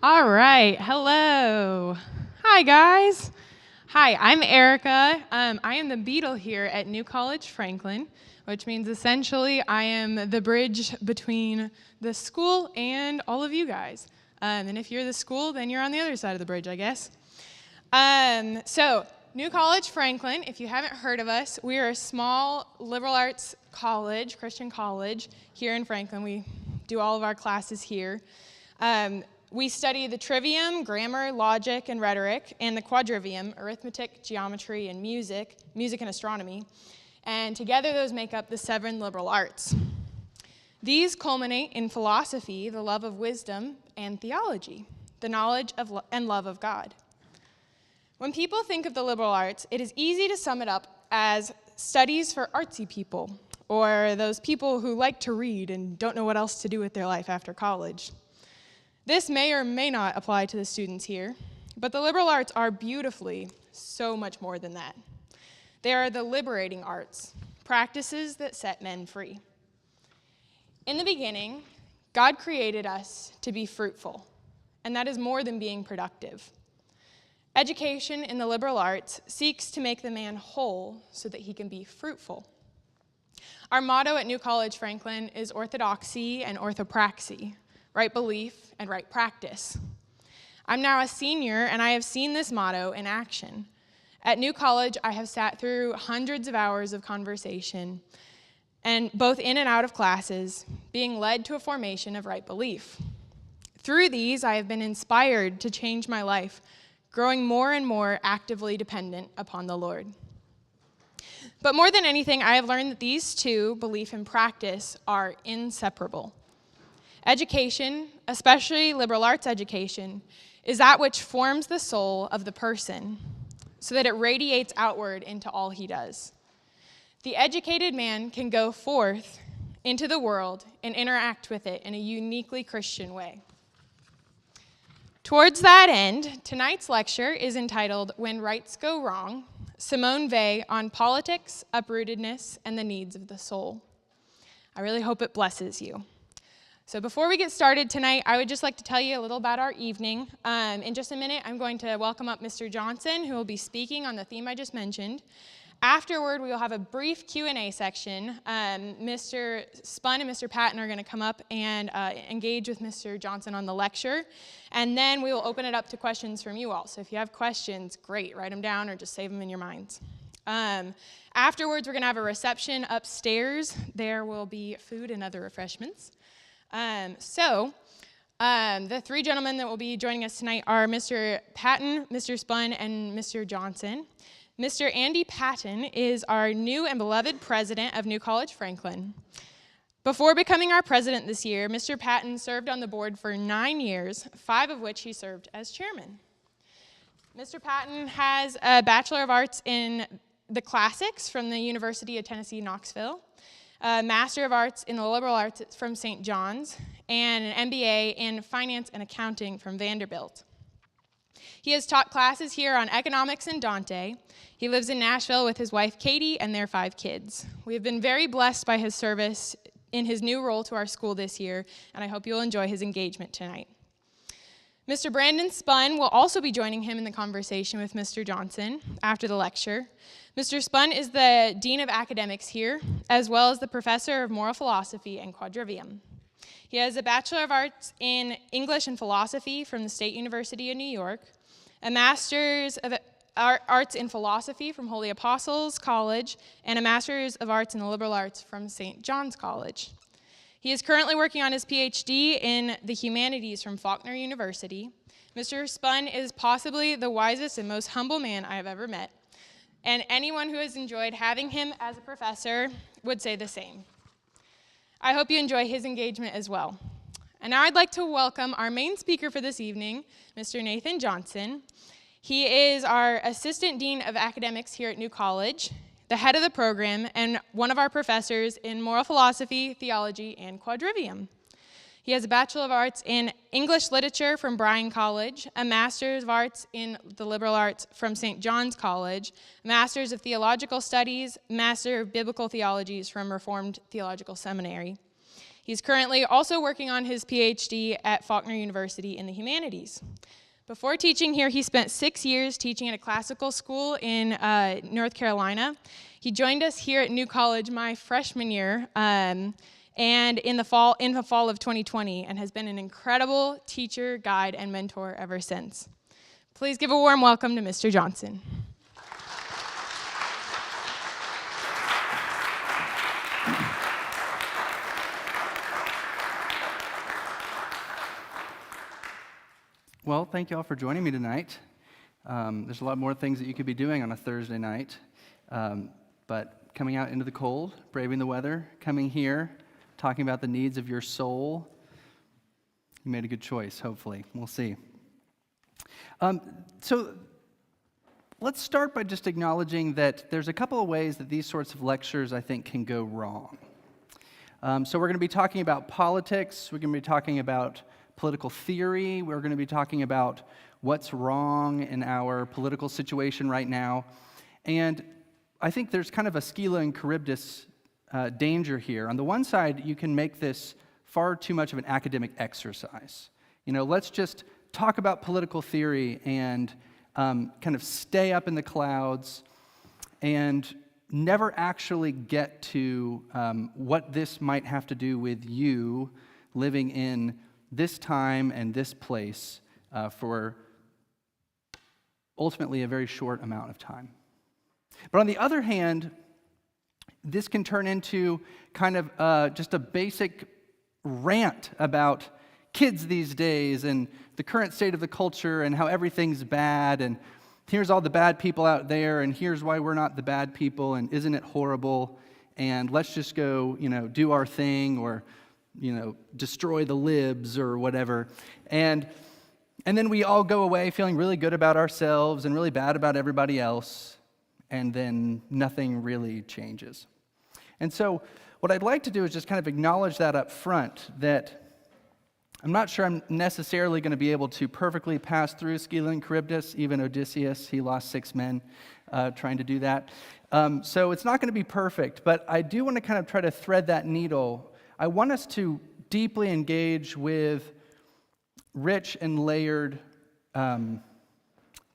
All right. Hello. Hi, guys. Hi, I'm Erica. I am the beadle here at New College Franklin, which means essentially I am the bridge between the school and all of you guys. And if you're the school, then you're on the other side of the bridge, I guess. So, New College Franklin, if you haven't heard of us, we are a small liberal arts college, Christian college, here in Franklin. We do all of our classes here. We study the trivium, grammar, logic, and rhetoric, and the quadrivium, arithmetic, geometry, and music and astronomy. And together those make up the 7 liberal arts. These culminate in philosophy, the love of wisdom, and theology, the knowledge of and love of God. When people think of the liberal arts, it is easy to sum it up as studies for artsy people, or those people who like to read and don't know what else to do with their life after college. This may or may not apply to the students here, but the liberal arts are beautifully so much more than that. They are the liberating arts, practices that set men free. In the beginning, God created us to be fruitful, and that is more than being productive. Education in the liberal arts seeks to make the man whole so that he can be fruitful. Our motto at New College Franklin is orthodoxy and orthopraxy, right belief and right practice. I'm now a senior, and I have seen this motto in action. At New College, I have sat through hundreds of hours of conversation, and both in and out of classes, being led to a formation of right belief. Through these, I have been inspired to change my life, growing more and more actively dependent upon the Lord. But more than anything, I have learned that these two, belief and practice, are inseparable. Education, especially liberal arts education, is that which forms the soul of the person so that it radiates outward into all he does. The educated man can go forth into the world and interact with it in a uniquely Christian way. Towards that end, tonight's lecture is entitled When Rights Go Wrong, Simone Weil on Politics, Uprootedness, and the Needs of the Soul. I really hope it blesses you. So before we get started tonight, I would just like to tell you a little about our evening. In just a minute, I'm going to welcome up Mr. Johnson, who will be speaking on the theme I just mentioned. Afterward, we will have a brief Q&A section. Mr. Spun and Mr. Patton are going to come up and engage with Mr. Johnson on the lecture. And then we will open it up to questions from you all. So if you have questions, great, write them down or just save them in your minds. Afterwards, we're going to have a reception upstairs. There will be food and other refreshments. The 3 gentlemen that will be joining us tonight are Mr. Patton, Mr. Spun, and Mr. Johnson. Mr. Andy Patton is our new and beloved president of New College Franklin. Before becoming our president this year, Mr. Patton served on the board for 9 years, 5 of which he served as chairman. Mr. Patton has a Bachelor of Arts in the Classics from the University of Tennessee, Knoxville, a Master of Arts in the Liberal Arts from St. John's, and an MBA in Finance and Accounting from Vanderbilt. He has taught classes here on economics and Dante. He lives in Nashville with his wife, Katie, and their 5 kids. We have been very blessed by his service in his new role to our school this year, and I hope you'll enjoy his engagement tonight. Mr. Brandon Spun will also be joining him in the conversation with Mr. Johnson after the lecture. Mr. Spun is the Dean of Academics here, as well as the Professor of Moral Philosophy and Quadrivium. He has a Bachelor of Arts in English and Philosophy from the State University of New York, a Master's of Arts in Philosophy from Holy Apostles College, and a Master's of Arts in the Liberal Arts from St. John's College. He is currently working on his PhD in the Humanities from Faulkner University. Mr. Spun is possibly the wisest and most humble man I have ever met, and anyone who has enjoyed having him as a professor would say the same. I hope you enjoy his engagement as well. And now I'd like to welcome our main speaker for this evening, Mr. Nathan Johnson. He is our Assistant Dean of Academics here at New College, the head of the program, and one of our professors in Moral Philosophy, Theology, and Quadrivium. He has a Bachelor of Arts in English Literature from Bryan College, a Master's of Arts in the Liberal Arts from St. John's College, a Master's of Theological Studies, Master of Biblical Theologies from Reformed Theological Seminary. He He's currently also working on his PhD at Faulkner University in the humanities. Before teaching here, he spent 6 years teaching at a classical school in North Carolina. He joined us here at New College my freshman year, and in the fall of 2020, and has been an incredible teacher, guide, and mentor ever since. Please give a warm welcome to Mr. Johnson. Well, thank you all for joining me tonight. There's a lot more things that you could be doing on a Thursday night, but coming out into the cold, braving the weather, coming here, talking about the needs of your soul, you made a good choice, hopefully. We'll see. So let's start by just acknowledging that there's a couple of ways that these sorts of lectures, I think, can go wrong. So we're going to be talking about politics, we're going to be talking about political theory, we're going to be talking about what's wrong in our political situation right now. And I think there's kind of a Scylla and Charybdis danger here. On the one side, you can make this far too much of an academic exercise. Let's just talk about political theory and kind of stay up in the clouds and never actually get to what this might have to do with you living in this time and this place for ultimately a very short amount of time. But on the other hand, this can turn into kind of just a basic rant about kids these days and the current state of the culture and how everything's bad and here's all the bad people out there and here's why we're not the bad people and isn't it horrible and let's just go, do our thing or destroy the libs or whatever. And then we all go away feeling really good about ourselves and really bad about everybody else, and then nothing really changes. And so what I'd like to do is just kind of acknowledge that up front, that I'm not sure I'm necessarily going to be able to perfectly pass through Scylla and Charybdis. Even Odysseus, he lost 6 men trying to do that. So it's not going to be perfect, but I do want to kind of try to thread that needle. I want us to deeply engage with rich and layered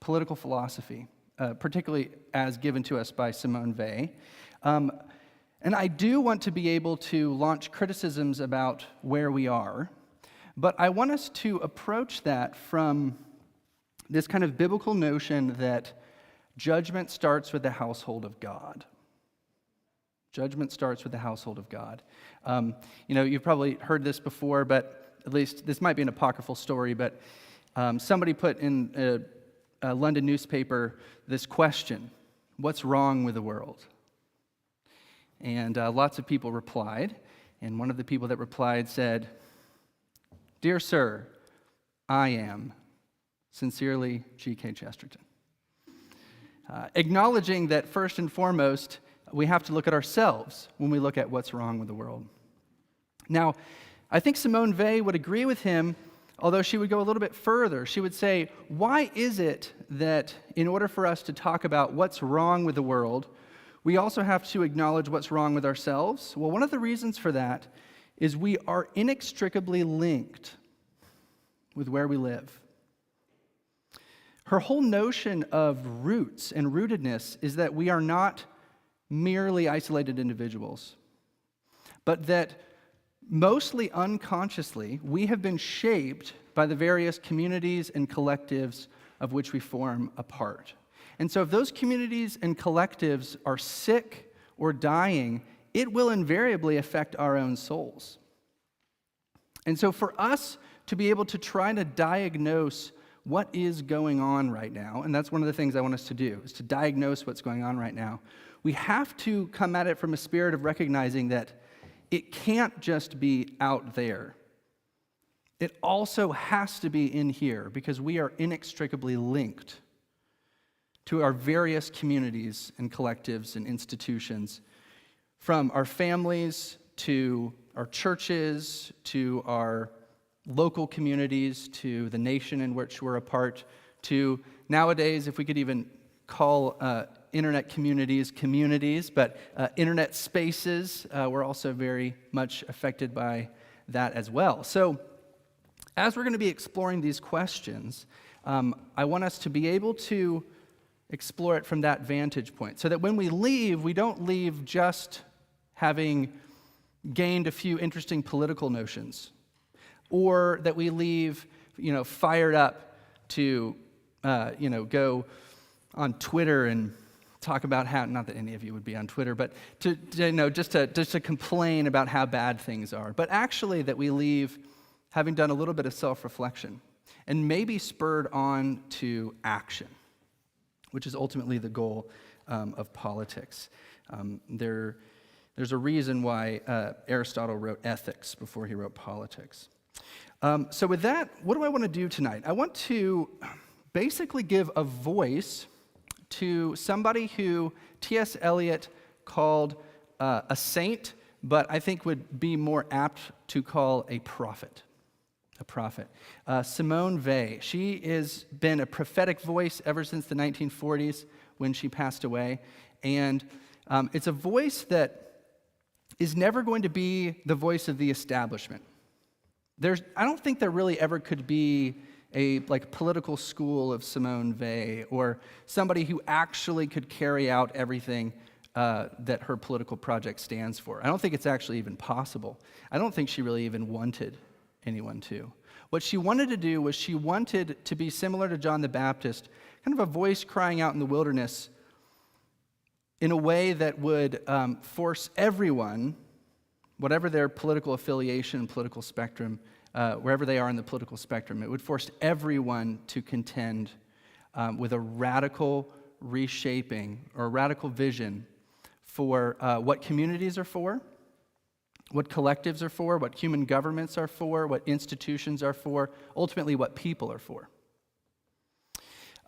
political philosophy, particularly as given to us by Simone Weil. And I do want to be able to launch criticisms about where we are, but I want us to approach that from this kind of biblical notion that judgment starts with the household of God. Judgment starts with the household of God. You've probably heard this before, but at least this might be an apocryphal story, but somebody put in a London newspaper this question: what's wrong with the world? And lots of people replied, and one of the people that replied said, "Dear sir, I am. Sincerely, G.K. Chesterton." Acknowledging that first and foremost, we have to look at ourselves when we look at what's wrong with the world. Now, I think Simone Weil would agree with him, although she would go a little bit further. She would say, why is it that in order for us to talk about what's wrong with the world, we also have to acknowledge what's wrong with ourselves? Well, one of the reasons for that is we are inextricably linked with where we live. Her whole notion of roots and rootedness is that we are not merely isolated individuals, but that mostly unconsciously, we have been shaped by the various communities and collectives of which we form a part. And so if those communities and collectives are sick or dying, it will invariably affect our own souls. And so for us to be able to try to diagnose what is going on right now, and that's one of the things I want us to do, is to diagnose what's going on right now, we have to come at it from a spirit of recognizing that it can't just be out there. It also has to be in here because we are inextricably linked to our various communities and collectives and institutions, from our families to our churches to our local communities to the nation in which we're a part to nowadays, if we could even call internet communities, but internet spaces were also very much affected by that as well. So as we're going to be exploring these questions, I want us to be able to explore it from that vantage point, so that when we leave, we don't leave just having gained a few interesting political notions, or that we leave, fired up to, go on Twitter and talk about how, not that any of you would be on Twitter, but just to complain about how bad things are, but actually that we leave having done a little bit of self-reflection and maybe spurred on to action, which is ultimately the goal of politics. There's a reason why Aristotle wrote ethics before he wrote politics. So with that, what do I want to do tonight? I want to basically give a voice to somebody who T.S. Eliot called a saint, but I think would be more apt to call a prophet. Simone Weil. She has been a prophetic voice ever since the 1940s when she passed away. And it's a voice that is never going to be the voice of the establishment. I don't think there really ever could be a political school of Simone Weil or somebody who actually could carry out everything that her political project stands for. I don't think it's actually even possible. I don't think she really even wanted anyone to. What she wanted to do was she wanted to be similar to John the Baptist, kind of a voice crying out in the wilderness in a way that would force everyone, whatever their political affiliation, political spectrum, wherever they are in the political spectrum, it would force everyone to contend with a radical reshaping or a radical vision for what communities are for, what collectives are for, what human governments are for, what institutions are for, ultimately what people are for.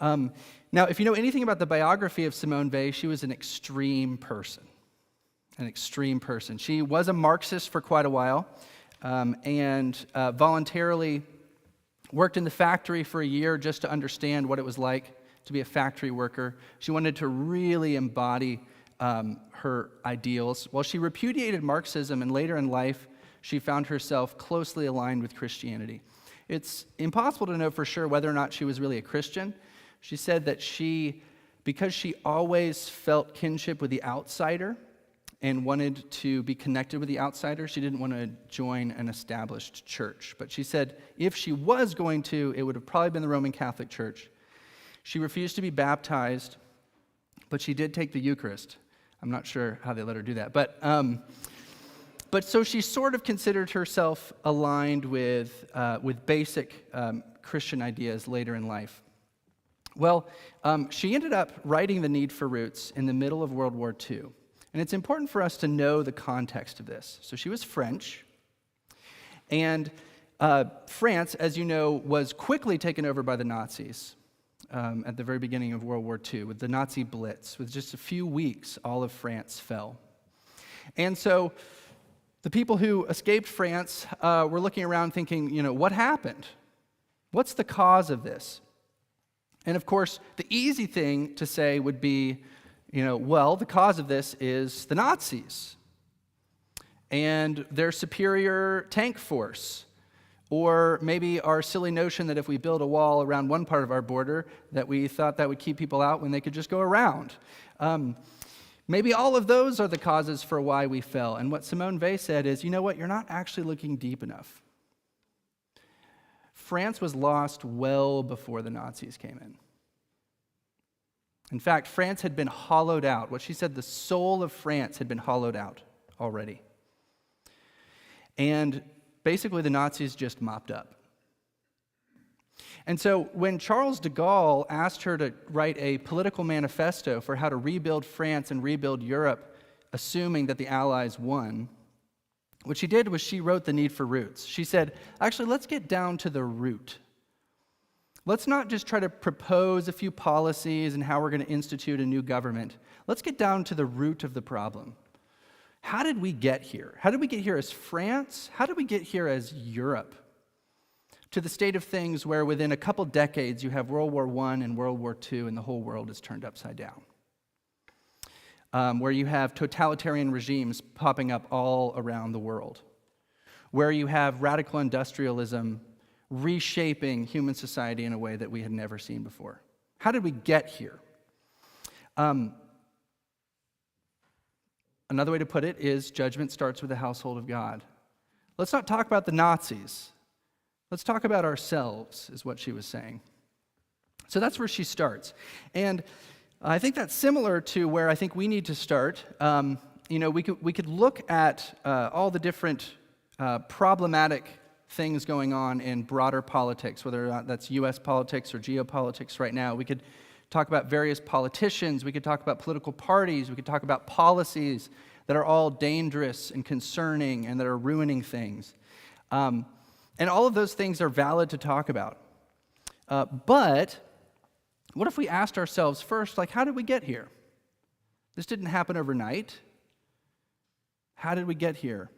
Now, if you know anything about the biography of Simone Weil, she was an extreme person. She was a Marxist for quite a while and voluntarily worked in the factory for a year just to understand what it was like to be a factory worker. She wanted to really embody her ideals. While she repudiated Marxism, and later in life, she found herself closely aligned with Christianity. It's impossible to know for sure whether or not she was really a Christian. She said that because she always felt kinship with the outsider and wanted to be connected with the outsider, she didn't want to join an established church. But she said if she was going to, it would have probably been the Roman Catholic Church. She refused to be baptized, but she did take the Eucharist. I'm not sure how they let her do that. But so she sort of considered herself aligned with basic Christian ideas later in life. Well, she ended up writing The Need for Roots in the middle of World War II. And it's important for us to know the context of this. So she was French, and France, as you know, was quickly taken over by the Nazis at the very beginning of World War II with the Nazi Blitz. With just a few weeks, all of France fell. And so the people who escaped France were looking around thinking, what happened? What's the cause of this? And of course, the easy thing to say would be, the cause of this is the Nazis and their superior tank force, or maybe our silly notion that if we build a wall around one part of our border, that we thought that would keep people out when they could just go around. Maybe all of those are the causes for why we fell. And what Simone Weil said is, you're not actually looking deep enough. France was lost well before the Nazis came in. In fact, France had been hollowed out. What she said, the soul of France had been hollowed out already. And basically the Nazis just mopped up. And so when Charles de Gaulle asked her to write a political manifesto for how to rebuild France and rebuild Europe, assuming that the Allies won, what she did was she wrote The Need for Roots. She said, actually, let's get down to the root. Let's not just try to propose a few policies and how we're going to institute a new government. Let's get down to the root of the problem. How did we get here? How did we get here as France? How did we get here as Europe? To the state of things where within a couple decades you have World War I and World War II and the whole world is turned upside down. Where you have totalitarian regimes popping up all around the world. where you have radical industrialism reshaping human society in a way that we had never seen before. How did we get here? Another way to put it is judgment starts with the household of God. Let's not talk about the Nazis. Let's talk about ourselves, is what she was saying. So that's where she starts. And I think that's similar to where I think we need to start. We could look at all the different problematic things going on in broader politics, whether or not that's U.S. politics or geopolitics right now. We could talk about various politicians. We could talk about political parties. We could talk about policies that are all dangerous and concerning and that are ruining things. And all of those things are valid to talk about. But what if we asked ourselves first, how did we get here? This didn't happen overnight. How did we get here?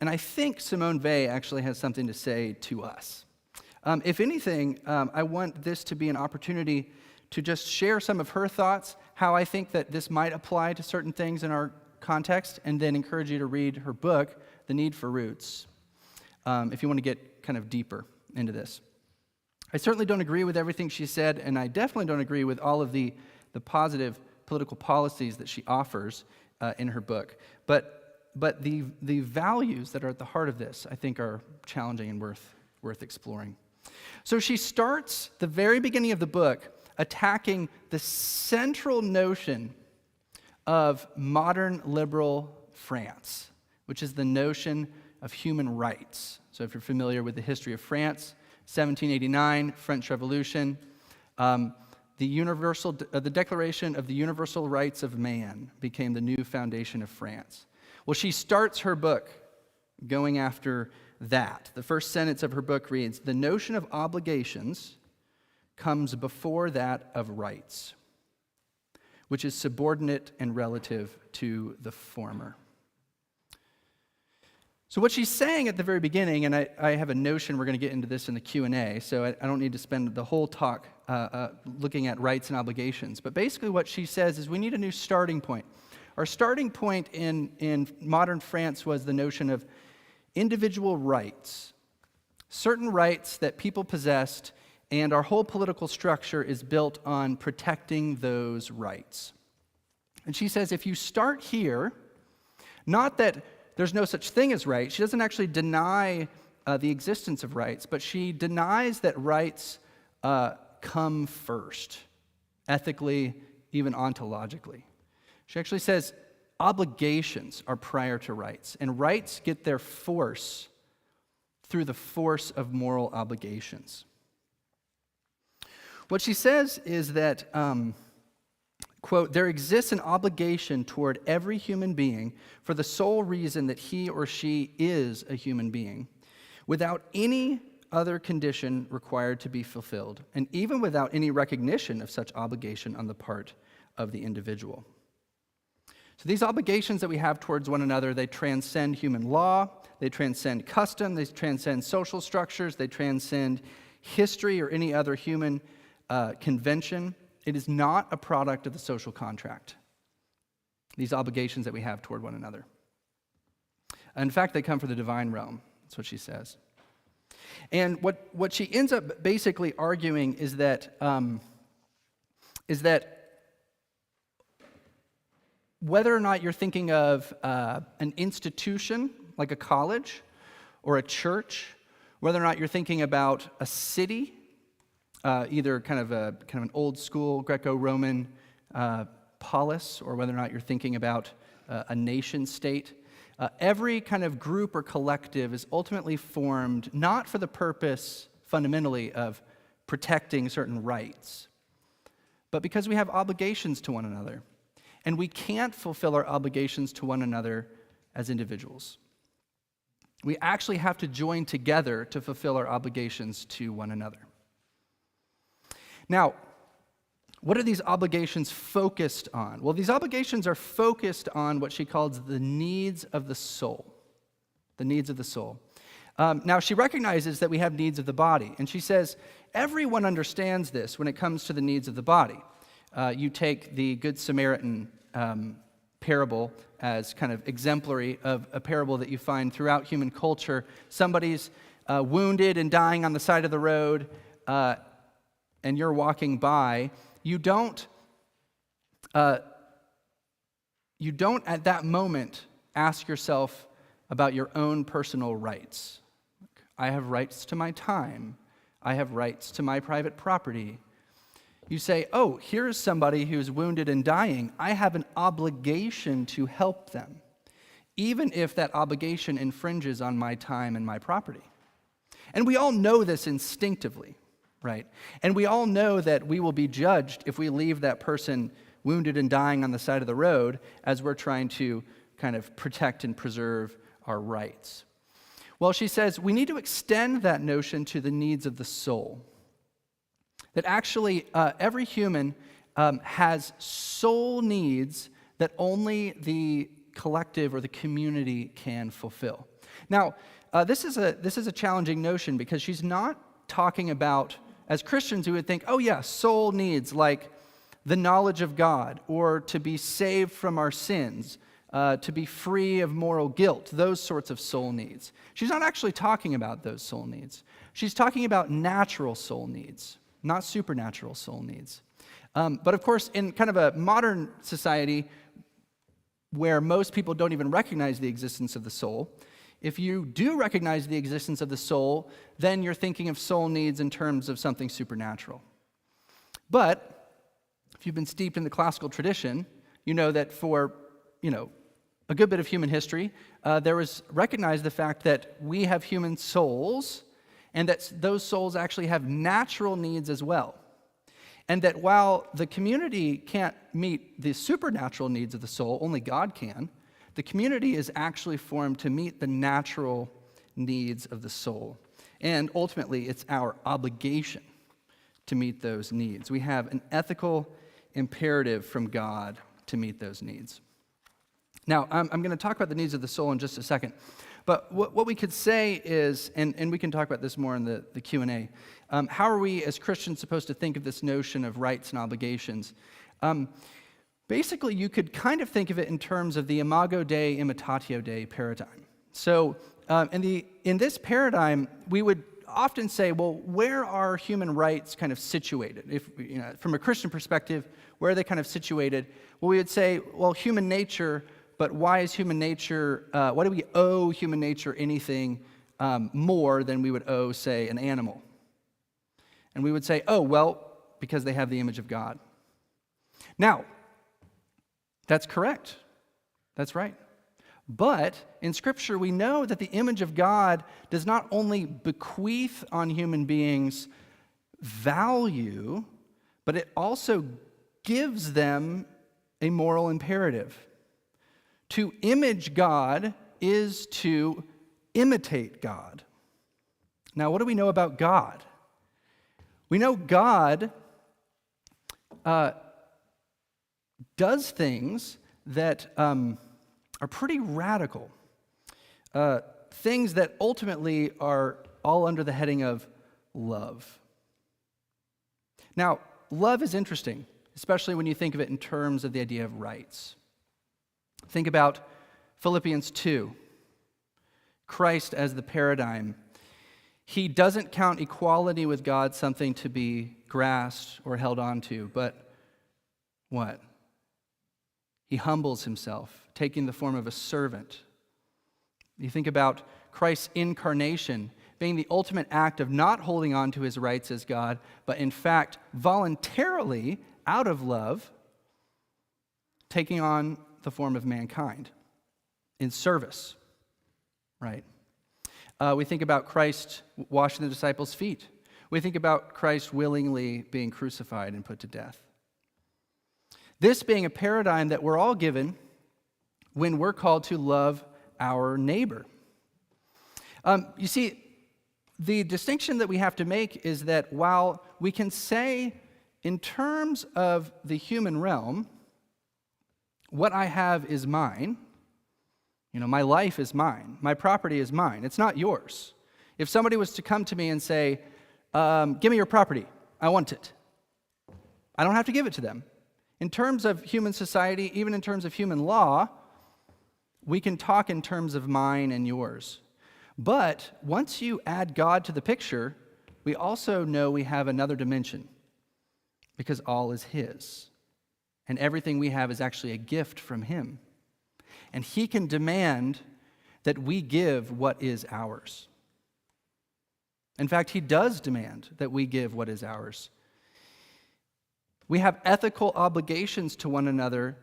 And I think Simone Weil actually has something to say to us. If anything, I want this to be an opportunity to just share some of her thoughts, how I think that this might apply to certain things in our context, and then encourage you to read her book, The Need for Roots, if you want to get kind of deeper into this. I certainly don't agree with everything she said, and I definitely don't agree with all of the positive political policies that she offers in her book. But the values that are at the heart of this, I think, are challenging and worth exploring. So she starts the very beginning of the book attacking the central notion of modern liberal France, which is the notion of human rights. So if you're familiar with the history of France, 1789, French Revolution, the Declaration of the Universal Rights of Man became the new foundation of France. Well, she starts her book going after that. The first sentence of her book reads, "The notion of obligations comes before that of rights, which is subordinate and relative to the former." So what she's saying at the very beginning, and I have a notion we're going to get into this in the Q&A, so I don't need to spend the whole talk looking at rights and obligations, but basically what she says is we need a new starting point. Our starting point in modern France was the notion of individual rights, certain rights that people possessed, and our whole political structure is built on protecting those rights. And she says if you start here, not that there's no such thing as rights, she doesn't actually deny the existence of rights, but she denies that rights come first, ethically, even ontologically. She actually says obligations are prior to rights, and rights get their force through the force of moral obligations. What she says is that, quote, "There exists an obligation toward every human being for the sole reason that he or she is a human being, without any other condition required to be fulfilled, and even without any recognition of such obligation on the part of the individual." So these obligations that we have towards one another, they transcend human law, they transcend custom, they transcend social structures, they transcend history or any other human convention. It is not a product of the social contract, these obligations that we have toward one another. In fact, they come from the divine realm. That's what she says. And what she ends up basically arguing is that whether or not you're thinking of an institution like a college or a church, whether or not you're thinking about a city, either kind of an old school Greco-Roman polis, or whether or not you're thinking about a nation state, every kind of group or collective is ultimately formed not for the purpose, fundamentally, of protecting certain rights, but because we have obligations to one another. And we can't fulfill our obligations to one another as individuals. We actually have to join together to fulfill our obligations to one another. Now, what are these obligations focused on? Well, these obligations are focused on what she calls the needs of the soul. The needs of the soul. Now, she recognizes that we have needs of the body, and she says everyone understands this when it comes to the needs of the body. You take the Good Samaritan parable as kind of exemplary of a parable that you find throughout human culture. Somebody's wounded and dying on the side of the road, and you're walking by. You don't at that moment ask yourself about your own personal rights. I have rights to my time. I have rights to my private property. You say, oh, here's somebody who's wounded and dying. I have an obligation to help them, even if that obligation infringes on my time and my property. And we all know this instinctively, right? And we all know that we will be judged if we leave that person wounded and dying on the side of the road as we're trying to kind of protect and preserve our rights. Well, she says we need to extend that notion to the needs of the soul. That actually every human has soul needs that only the collective or the community can fulfill. Now, this is a challenging notion because she's not talking about, as Christians, we would think, oh yeah, soul needs like the knowledge of God, or to be saved from our sins, to be free of moral guilt, those sorts of soul needs. She's not actually talking about those soul needs. She's talking about natural soul needs, not supernatural soul needs. But of course, in kind of a modern society where most people don't even recognize the existence of the soul, if you do recognize the existence of the soul, then you're thinking of soul needs in terms of something supernatural. But if you've been steeped in the classical tradition, you know that for, a good bit of human history, there was recognized the fact that we have human souls, and that those souls actually have natural needs as well. And that while the community can't meet the supernatural needs of the soul, only God can, the community is actually formed to meet the natural needs of the soul. And ultimately, it's our obligation to meet those needs. We have an ethical imperative from God to meet those needs. Now, I'm going to talk about the needs of the soul in just a second. But what we could say is, and we can talk about this more in the Q&A, how are we as Christians supposed to think of this notion of rights and obligations? Basically, you could kind of think of it in terms of the Imago Dei, Imitatio Dei paradigm. So in this paradigm, we would often say, well, where are human rights kind of situated? If from a Christian perspective, where are they kind of situated? Well, we would say, well, human nature, but why is human nature, why do we owe human nature anything more than we would owe, say, an animal? And we would say, oh, well, because they have the image of God. Now, that's correct. That's right. But in Scripture, we know that the image of God does not only bequeath on human beings value, but it also gives them a moral imperative. To image God is to imitate God. Now, what do we know about God? We know God does things that are pretty radical, things that ultimately are all under the heading of love. Now, love is interesting, especially when you think of it in terms of the idea of rights. Think about Philippians 2, Christ as the paradigm. He doesn't count equality with God something to be grasped or held onto, but what? He humbles himself, taking the form of a servant. You think about Christ's incarnation being the ultimate act of not holding on to his rights as God, but in fact, voluntarily, out of love, taking on the form of mankind in service, right? We think about Christ washing the disciples' feet. We think about Christ willingly being crucified and put to death. This being a paradigm that we're all given when we're called to love our neighbor. You see, the distinction that we have to make is that while we can say in terms of the human realm, what I have is mine, my life is mine, my property is mine, it's not yours. If somebody was to come to me and say, give me your property, I want it, I don't have to give it to them. In terms of human society, even in terms of human law, we can talk in terms of mine and yours. But once you add God to the picture, we also know we have another dimension, because all is His. And everything we have is actually a gift from Him. And He can demand that we give what is ours. In fact, He does demand that we give what is ours. We have ethical obligations to one another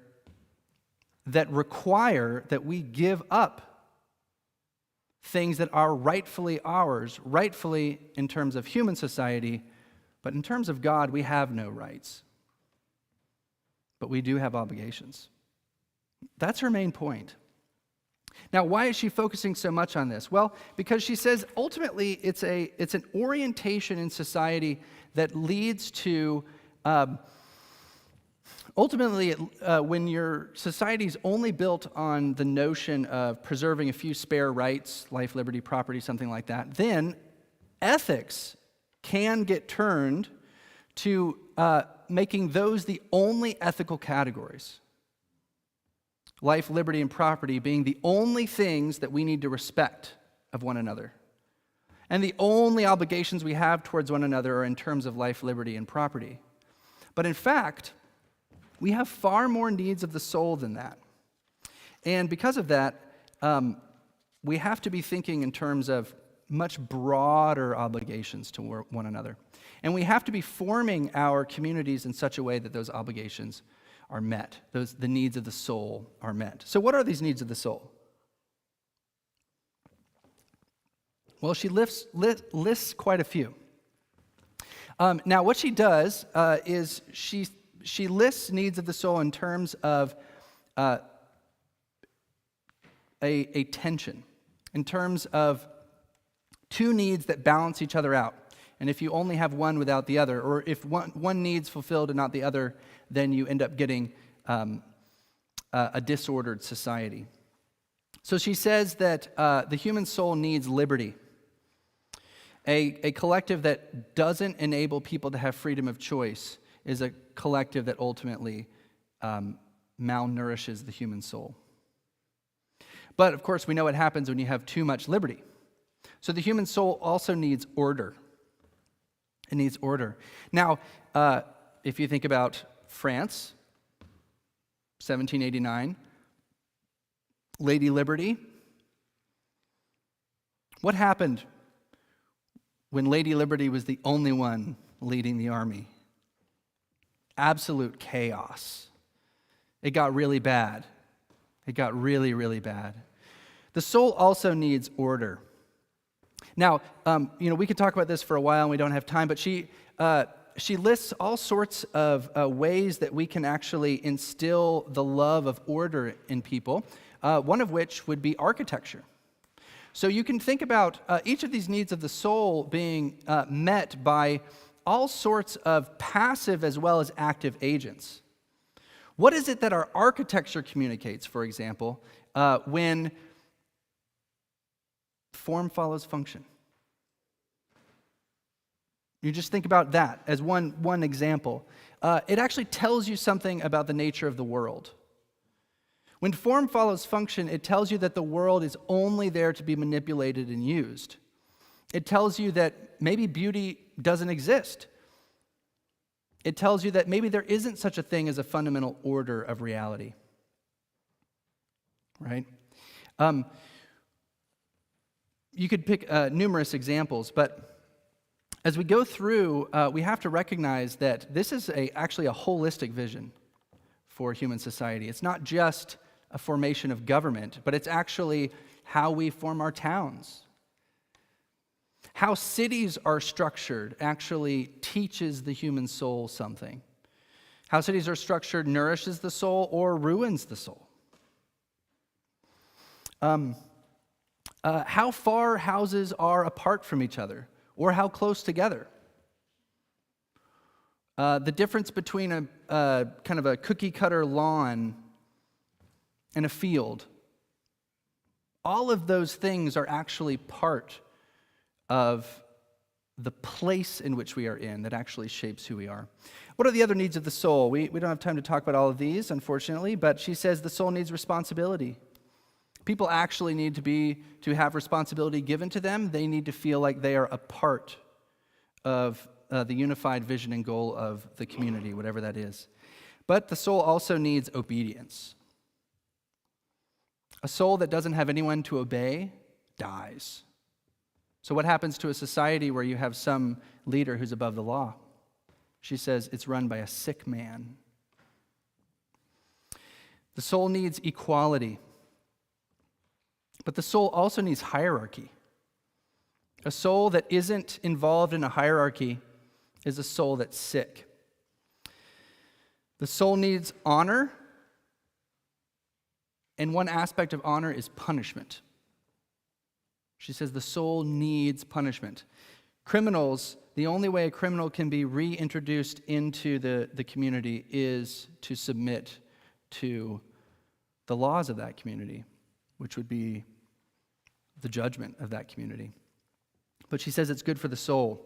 that require that we give up things that are rightfully ours, rightfully in terms of human society, but in terms of God, we have no rights. But we do have obligations. That's her main point. Now, why is she focusing so much on this? Well, because she says ultimately it's an orientation in society that leads to when your society's only built on the notion of preserving a few spare rights, life, liberty, property, something like that, then ethics can get turned to making those the only ethical categories. Life, liberty, and property being the only things that we need to respect of one another. And the only obligations we have towards one another are in terms of life, liberty, and property. But in fact, we have far more needs of the soul than that. And because of that, we have to be thinking in terms of much broader obligations to one another. And we have to be forming our communities in such a way that those obligations are met. The needs of the soul are met. So what are these needs of the soul? Well, she lists quite a few. Now, what she does is she lists needs of the soul in terms of a tension, in terms of two needs that balance each other out. And if you only have one without the other, or if one need's fulfilled and not the other, then you end up getting a disordered society. So she says that the human soul needs liberty. A collective that doesn't enable people to have freedom of choice is a collective that ultimately malnourishes the human soul. But of course, we know what happens when you have too much liberty. So the human soul also needs order. It needs order. Now, if you think about France, 1789, Lady Liberty, what happened when Lady Liberty was the only one leading the army? Absolute chaos. It got really bad. It got really, really bad. The soul also needs order. Now, we could talk about this for a while, and we don't have time, but she lists all sorts of ways that we can actually instill the love of order in people, one of which would be architecture. So you can think about each of these needs of the soul being met by all sorts of passive as well as active agents. What is it that our architecture communicates, for example, when form follows function? You just think about that as one example. It actually tells you something about the nature of the world. When form follows function, it tells you that the world is only there to be manipulated and used. It tells you that maybe beauty doesn't exist. It tells you that maybe there isn't such a thing as a fundamental order of reality. Right? You could pick numerous examples, but as we go through, we have to recognize that this is actually a holistic vision for human society. It's not just a formation of government, but it's actually how we form our towns. How cities are structured actually teaches the human soul something. How cities are structured nourishes the soul or ruins the soul. How far houses are apart from each other, or how close together. The difference between a kind of a cookie-cutter lawn and a field. All of those things are actually part of the place in which we are in that actually shapes who we are. What are the other needs of the soul? We don't have time to talk about all of these, unfortunately, but she says the soul needs responsibility. People actually need to have responsibility given to them. They need to feel like they are a part of the unified vision and goal of the community, whatever that is. But the soul also needs obedience. A soul that doesn't have anyone to obey dies. So what happens to a society where you have some leader who's above the law? She says it's run by a sick man. The soul needs equality. But the soul also needs hierarchy. A soul that isn't involved in a hierarchy is a soul that's sick. The soul needs honor, and one aspect of honor is punishment. She says the soul needs punishment. Criminals, the only way a criminal can be reintroduced into the community is to submit to the laws of that community, which would be the judgment of that community. But she says it's good for the soul.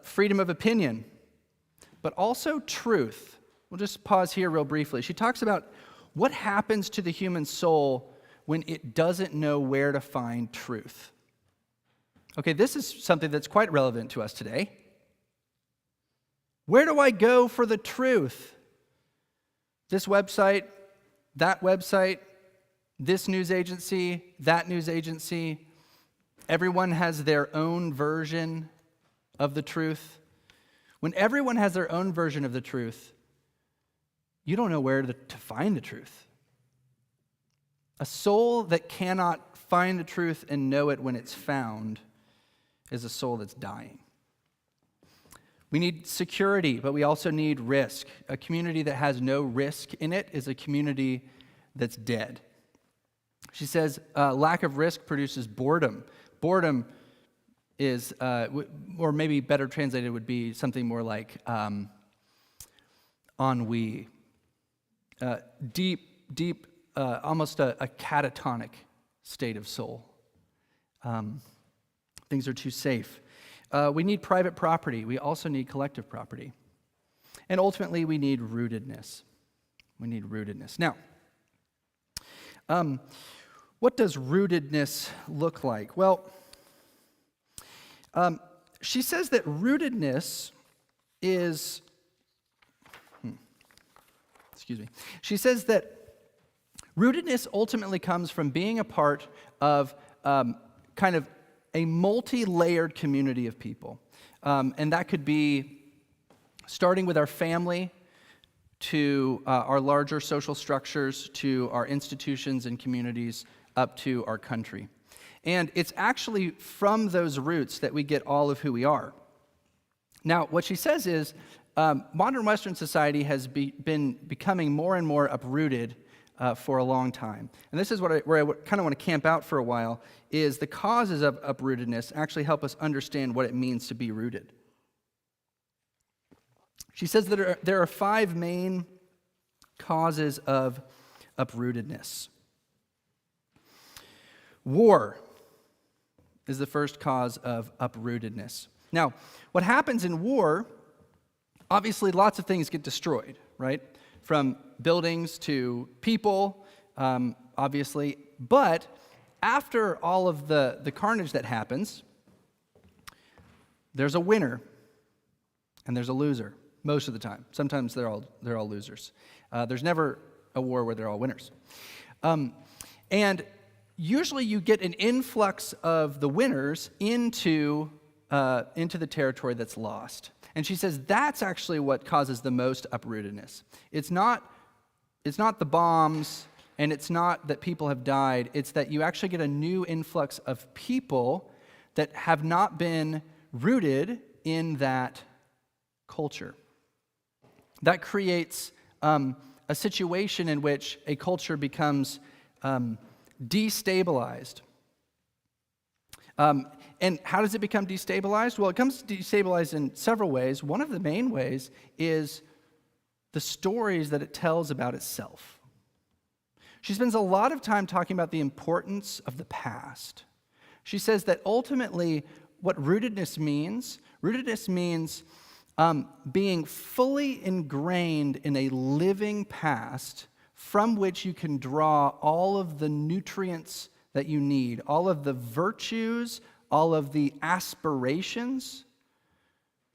Freedom of opinion, but also truth. We'll just pause here real briefly. She talks about what happens to the human soul when it doesn't know where to find truth. Okay, this is something that's quite relevant to us today. Where do I go for the truth? This website, that website, this news agency, that news agency. Everyone has their own version of the truth. When everyone has their own version of the truth, you don't know where to find the truth. A soul that cannot find the truth and know it when it's found is a soul that's dying. We need security, but we also need risk. A community that has no risk in it is a community that's dead. She says lack of risk produces boredom. Boredom is, or maybe better translated would be something more like ennui. Deep, almost a catatonic state of soul. Things are too safe. We need private property. We also need collective property. And ultimately, we need rootedness. We need rootedness. Now, what does rootedness look like? Well, she says that rootedness is, She says that rootedness ultimately comes from being a part of kind of a multi-layered community of people. And that could be starting with our family, to our larger social structures, to our institutions and communities, up to our country. And it's actually from those roots that we get all of who we are. Now, what she says is, modern Western society has been becoming more and more uprooted for a long time. And this is where I kind of want to camp out for a while, is the causes of uprootedness actually help us understand what it means to be rooted. She says that there are 5 main causes of uprootedness. War is the first cause of uprootedness. Now, what happens in war, obviously lots of things get destroyed, right? From buildings to people, obviously. But after all of the carnage that happens, there's a winner and there's a loser. Most of the time. Sometimes they're all losers. There's never a war where they're all winners. And usually you get an influx of the winners into the territory that's lost. And she says that's actually what causes the most uprootedness. It's not the bombs, and it's not that people have died. It's that you actually get a new influx of people that have not been rooted in that culture. That creates a situation in which a culture becomes destabilized. And how does it become destabilized? Well, it becomes destabilized in several ways. One of the main ways is the stories that it tells about itself. She spends a lot of time talking about the importance of the past. She says that ultimately what rootedness means being fully ingrained in a living past from which you can draw all of the nutrients that you need, all of the virtues, all of the aspirations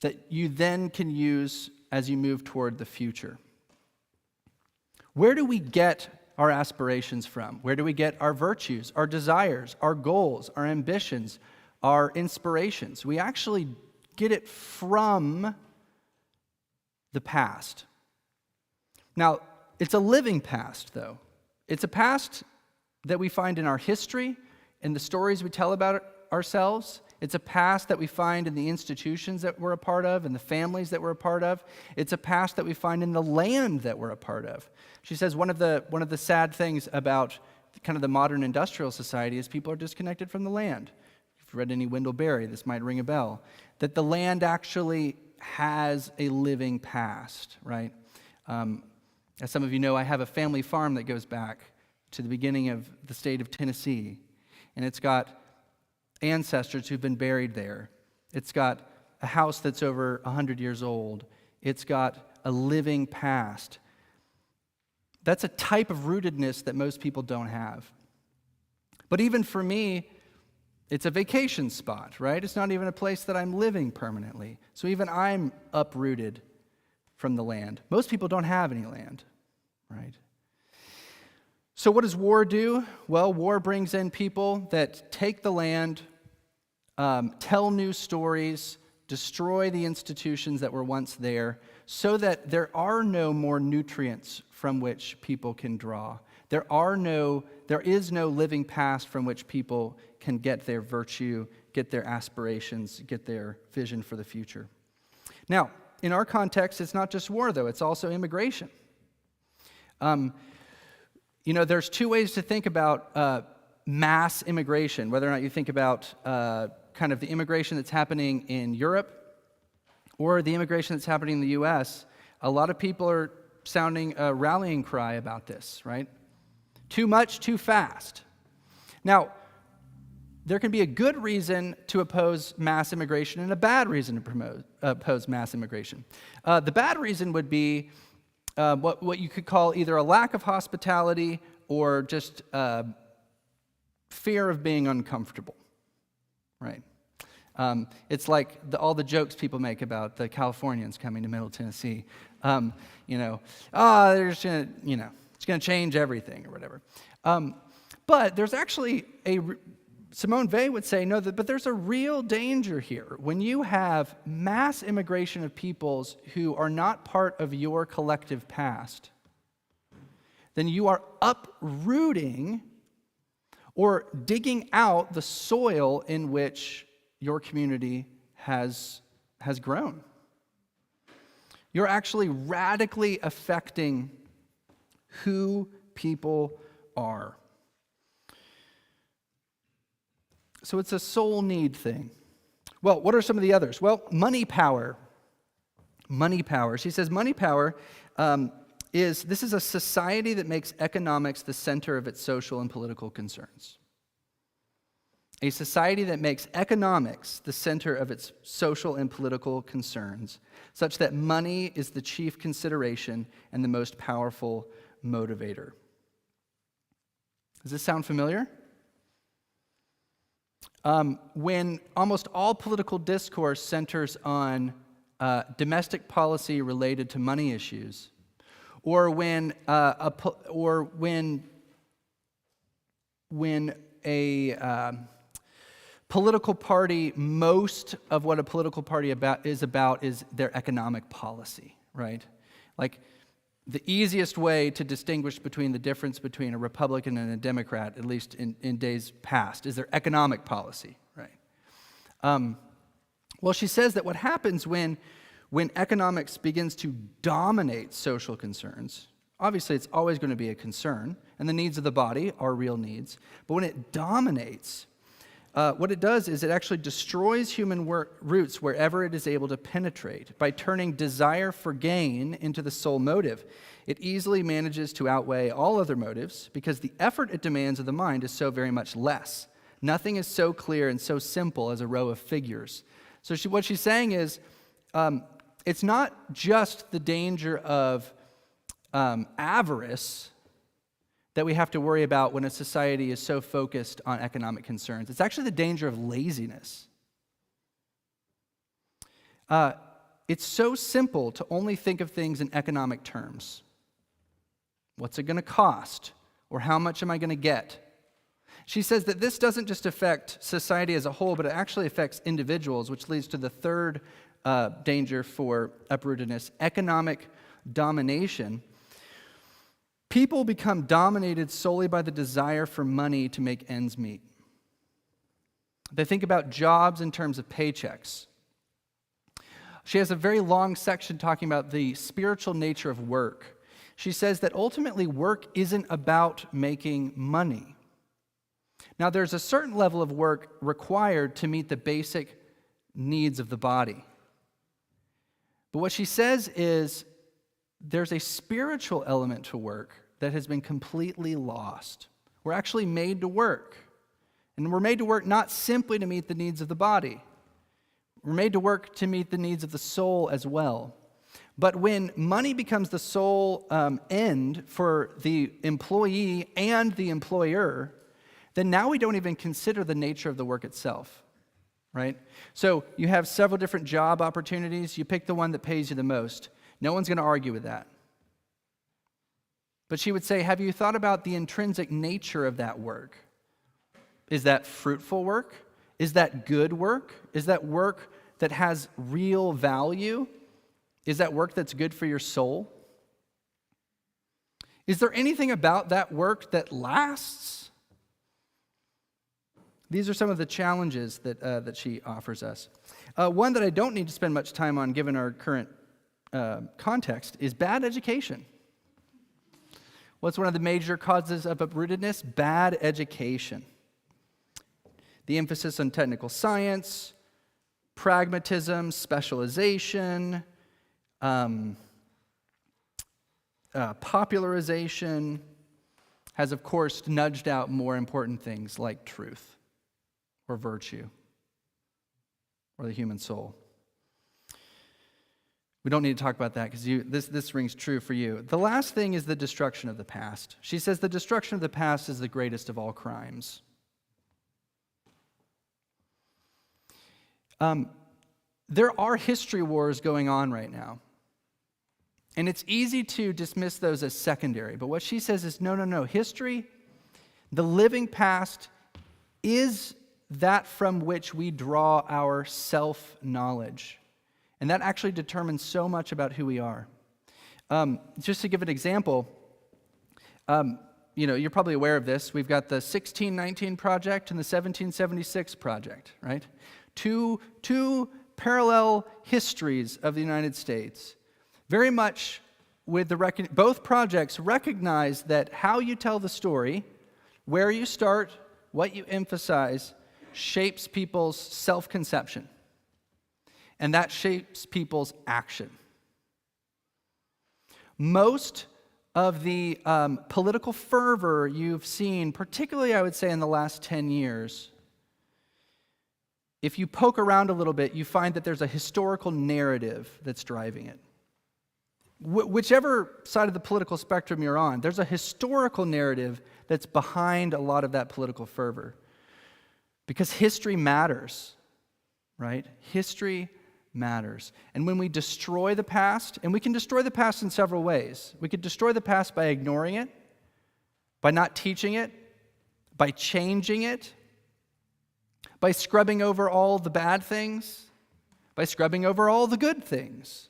that you then can use as you move toward the future. Where do we get our aspirations from? Where do we get our virtues, our desires, our goals, our ambitions, our inspirations? We actually get it from the past. Now, it's a living past, though. It's a past that we find in our history, in the stories we tell about ourselves. It's a past that we find in the institutions that we're a part of, and the families that we're a part of. It's a past that we find in the land that we're a part of. She says one of the sad things about kind of the modern industrial society is people are disconnected from the land. If you've read any Wendell Berry, this might ring a bell. That the land actually has a living past, right? As some of you know, I have a family farm that goes back to the beginning of the state of Tennessee, and it's got ancestors who've been buried there. It's got a house that's over 100 years old. It's got a living past. That's a type of rootedness that most people don't have. But even for me, it's a vacation spot, right? It's not even a place that I'm living permanently. So even I'm uprooted from the land. Most people don't have any land, right? So what does war do? Well, war brings in people that take the land, tell new stories, destroy the institutions that were once there, so that there are no more nutrients from which people can draw. There is no living past from which people can get their virtue, get their aspirations, get their vision for the future. Now, in our context, it's not just war, though. It's also immigration. There's two ways to think about mass immigration, whether or not you think about kind of the immigration that's happening in Europe or the immigration that's happening in the U.S. A lot of people are sounding a rallying cry about this, right? Too much, too fast. Now, there can be a good reason to oppose mass immigration and a bad reason to oppose mass immigration. The bad reason would be what you could call either a lack of hospitality or just fear of being uncomfortable, right? It's like all the jokes people make about the Californians coming to Middle Tennessee. They're just gonna, it's going to change everything or whatever. But there's actually Simone Weil would say, no, but there's a real danger here. When you have mass immigration of peoples who are not part of your collective past, then you are uprooting or digging out the soil in which your community has grown. You're actually radically affecting who people are. So it's a soul need thing. Well, what are some of the others? Well, money power. Money power. She says money power is a society that makes economics the center of its social and political concerns. A society that makes economics the center of its social and political concerns, such that money is the chief consideration and the most powerful motivator. Does this sound familiar? When almost all political discourse centers on domestic policy related to money issues, or when a political party, most of what a political party is their economic policy, right? Like the easiest way to distinguish between the difference between a Republican and a Democrat, at least in days past, is their economic policy, right? Well, she says that what happens when economics begins to dominate social concerns, obviously it's always going to be a concern, and the needs of the body are real needs, but when it dominates, what it does is it actually destroys human roots wherever it is able to penetrate. By turning desire for gain into the sole motive, it easily manages to outweigh all other motives because the effort it demands of the mind is so very much less. Nothing is so clear and so simple as a row of figures. So what she's saying is, it's not just the danger of avarice that we have to worry about when a society is so focused on economic concerns. It's actually the danger of laziness. It's so simple to only think of things in economic terms. What's it going to cost? Or how much am I going to get? She says that this doesn't just affect society as a whole, but it actually affects individuals, which leads to the third danger for uprootedness, economic domination. People become dominated solely by the desire for money to make ends meet. They think about jobs in terms of paychecks. She has a very long section talking about the spiritual nature of work. She says that ultimately work isn't about making money. Now, there's a certain level of work required to meet the basic needs of the body. But what she says is there's a spiritual element to work that has been completely lost. We're actually made to work. And we're made to work not simply to meet the needs of the body. We're made to work to meet the needs of the soul as well. But when money becomes the sole end for the employee and the employer, then now we don't even consider the nature of the work itself, right? So you have several different job opportunities. You pick the one that pays you the most. No one's going to argue with that. But she would say, have you thought about the intrinsic nature of that work? Is that fruitful work? Is that good work? Is that work that has real value? Is that work that's good for your soul? Is there anything about that work that lasts? These are some of the challenges that she offers us. One that I don't need to spend much time on given our current context is bad education. What's one of the major causes of uprootedness? Bad education. The emphasis on technical science, pragmatism, specialization, popularization has, of course, nudged out more important things like truth or virtue or the human soul. We don't need to talk about that because this rings true for you. The last thing is the destruction of the past. She says the destruction of the past is the greatest of all crimes. There are history wars going on right now. And it's easy to dismiss those as secondary. But what she says is, no. History, the living past, is that from which we draw our self-knowledge. And that actually determines so much about who we are. Just to give an example, you're probably aware of this. We've got the 1619 Project and the 1776 Project, right? Two parallel histories of the United States. Very much with both projects recognize that how you tell the story, where you start, what you emphasize, shapes people's self-conception. And that shapes people's action. Most of the political fervor you've seen, particularly I would say in the last 10 years, if you poke around a little bit, you find that there's a historical narrative that's driving it. Whichever side of the political spectrum you're on, there's a historical narrative that's behind a lot of that political fervor. Because history matters, right? History matters. And when we destroy the past, and we can destroy the past in several ways. We could destroy the past by ignoring it, by not teaching it, by changing it, by scrubbing over all the bad things, by scrubbing over all the good things.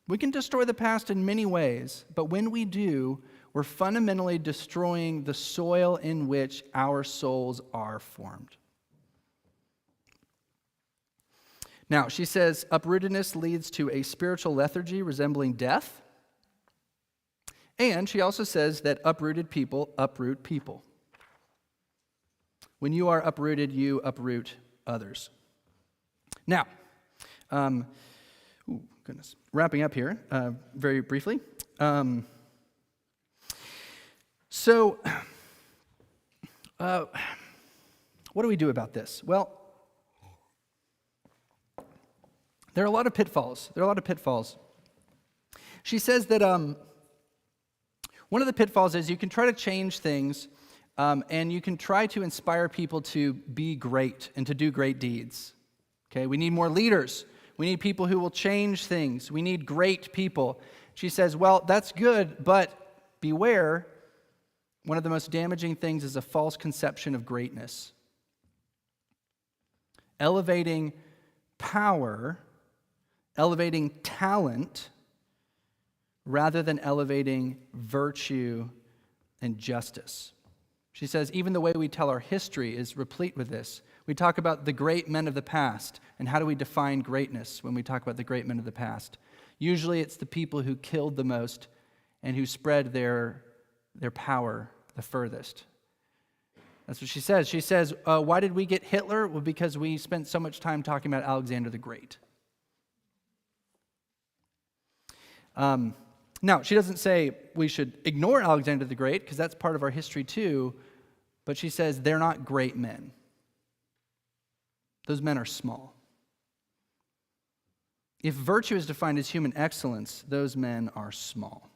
We can destroy the past in many ways, but when we do, we're fundamentally destroying the soil in which our souls are formed. Now, she says, uprootedness leads to a spiritual lethargy resembling death. And she also says that uprooted people uproot people. When you are uprooted, you uproot others. Now, wrapping up here very briefly. So, what do we do about this? Well, there are a lot of pitfalls. She says that One of the pitfalls is you can try to change things, and you can try to inspire people to be great and to do great deeds. Okay, we need more leaders. We need people who will change things. We need great people. She says, well, that's good, but beware. One of the most damaging things is a false conception of greatness. Elevating power, elevating talent, rather than elevating virtue and justice. She says, even the way we tell our history is replete with this. We talk about the great men of the past, and how do we define greatness when we talk about the great men of the past? Usually it's the people who killed the most and who spread their power the furthest. That's what she says. She says, why did we get Hitler? Well, because we spent so much time talking about Alexander the Great. Now, she doesn't say we should ignore Alexander the Great, because that's part of our history too, but she says they're not great men. Those men are small. If virtue is defined as human excellence, those men are small.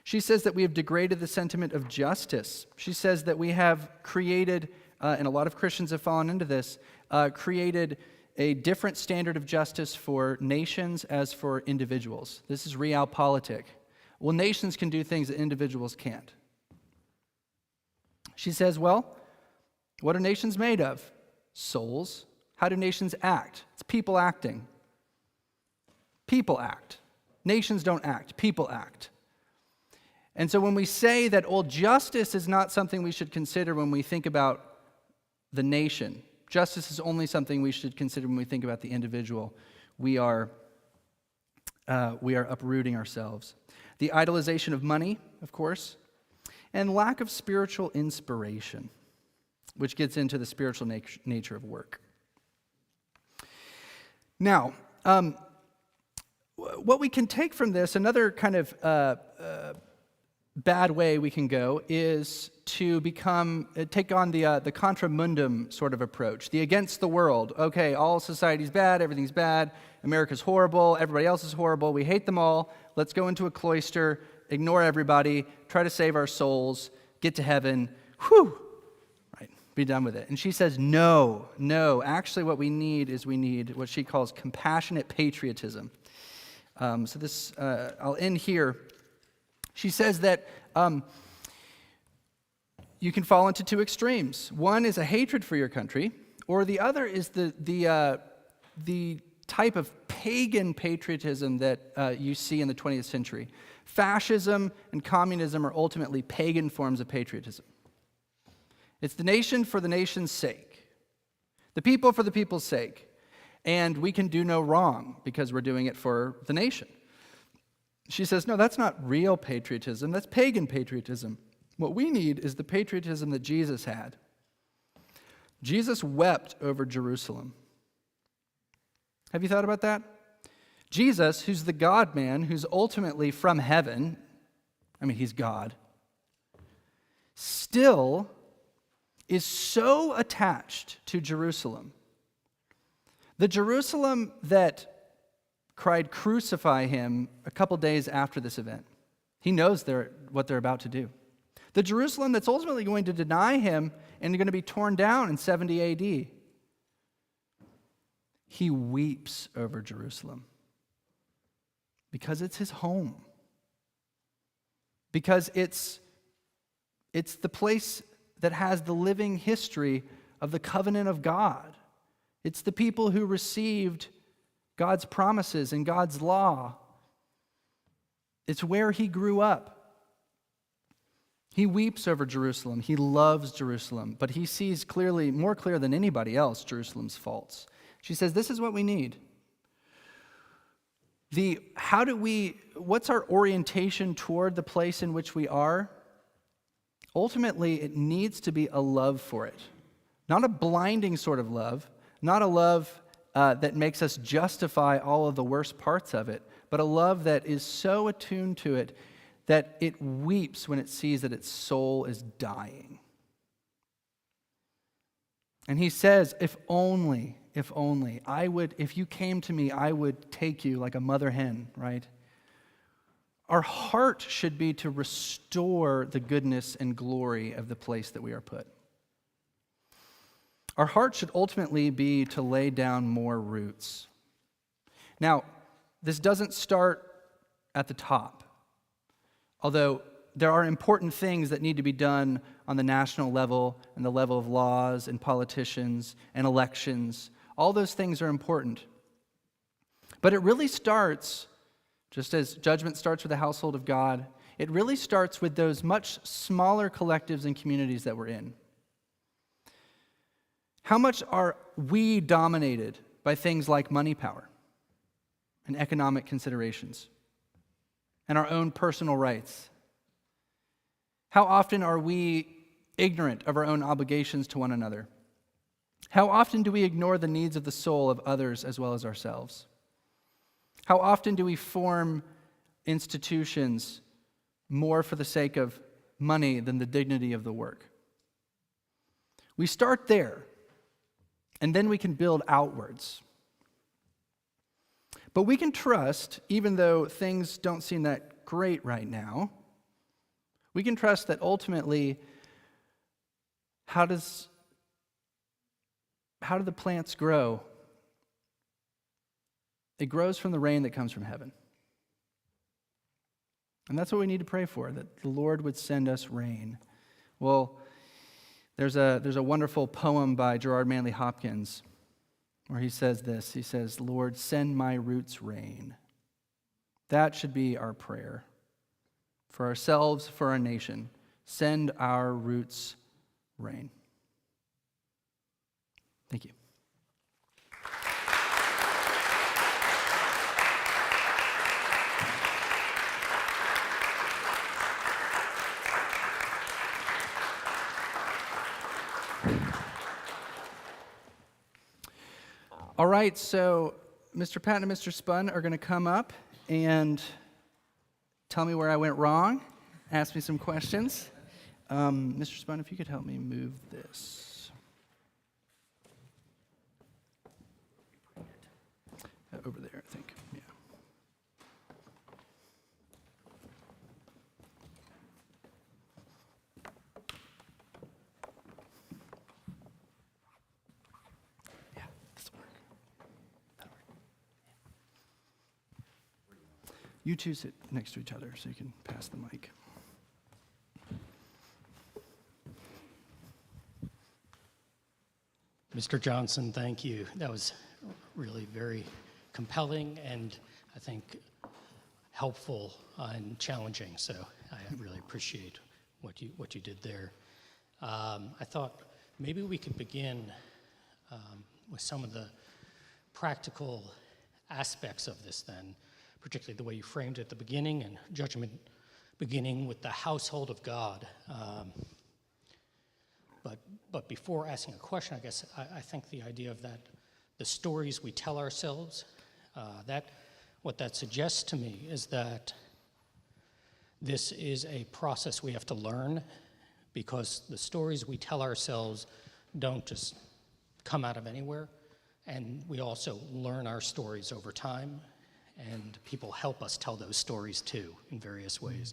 She says that we have degraded the sentiment of justice. She says that we have created, and a lot of Christians have fallen into this, created a different standard of justice for nations as for individuals. This is realpolitik. Well, nations can do things that individuals can't. She says, well, what are nations made of? Souls. How do nations act? It's people acting. People act. Nations don't act. People act. And so when we say that, well, justice is not something we should consider when we think about the nation, justice is only something we should consider when we think about the individual, we are uprooting ourselves. The idolization of money, of course, and lack of spiritual inspiration, which gets into the spiritual nature of work. Now, what we can take from this, another kind of bad way we can go is to take on the contra mundum sort of approach, the against the world. Okay, all society's bad, everything's bad, America's horrible, everybody else is horrible, we hate them all, let's go into a cloister, ignore everybody, try to save our souls, get to heaven, whew, right, be done with it. And she says, no, actually what we need is what she calls compassionate patriotism. So this, I'll end here. She says that you can fall into two extremes. One is a hatred for your country, or the other is the type of pagan patriotism that you see in the 20th century. Fascism and communism are ultimately pagan forms of patriotism. It's the nation for the nation's sake, the people for the people's sake, and we can do no wrong because we're doing it for the nation. She says, no, that's not real patriotism. That's pagan patriotism. What we need is the patriotism that Jesus had. Jesus wept over Jerusalem. Have you thought about that? Jesus, who's the God-man, who's ultimately from heaven, he's God, still is so attached to Jerusalem. The Jerusalem that cried, crucify him, a couple days after this event. He knows what they're about to do. The Jerusalem that's ultimately going to deny him and going to be torn down in 70 AD. He weeps over Jerusalem because it's his home. Because it's the place that has the living history of the covenant of God. It's the people who received God's promises and God's law. It's where he grew up. He weeps over Jerusalem. He loves Jerusalem, but he sees clearly, more clear than anybody else, Jerusalem's faults. She says, this is what we need. What's our orientation toward the place in which we are? Ultimately, it needs to be a love for it. Not a blinding sort of love, not a love that makes us justify all of the worst parts of it, but a love that is so attuned to it that it weeps when it sees that its soul is dying. And he says, if only, if you came to me, I would take you like a mother hen, right? our heart should be to restore the goodness and glory of the place that we are put. Our heart should ultimately be to lay down more roots. Now, this doesn't start at the top, although there are important things that need to be done on the national level and the level of laws and politicians and elections. All those things are important. But it really starts, just as judgment starts with the household of God, it really starts with those much smaller collectives and communities that we're in. How much are we dominated by things like money power and economic considerations and our own personal rights? How often are we ignorant of our own obligations to one another? How often do we ignore the needs of the soul of others as well as ourselves? How often do we form institutions more for the sake of money than the dignity of the work? We start there, and then we can build outwards. But we can trust, even though things don't seem that great right now, we can trust that ultimately, how do the plants grow? It grows from the rain that comes from heaven. And that's what we need to pray for, that the Lord would send us rain. Well, there's a wonderful poem by Gerard Manley Hopkins where he says this. He says, "Lord, send my roots rain." That should be our prayer. For ourselves, for our nation. Send our roots rain. Thank you. All right, so Mr. Patton and Mr. Spun are going to come up and tell me where I went wrong, ask me some questions. Mr. Spun, if you could help me move this. Over there, I think. Yeah. Yeah, this will work. That'll work. You two sit next to each other so you can pass the mic. Mr. Johnson, thank you. That was really very compelling and I think helpful and challenging. So I really appreciate what you did there. I thought maybe we could begin with some of the practical aspects of this then, particularly the way you framed it at the beginning and judgment beginning with the household of God. But before asking a question, I guess I think the idea of that, the stories we tell ourselves, what that suggests to me is that this is a process we have to learn, because the stories we tell ourselves don't just come out of anywhere, and we also learn our stories over time, and people help us tell those stories too in various ways.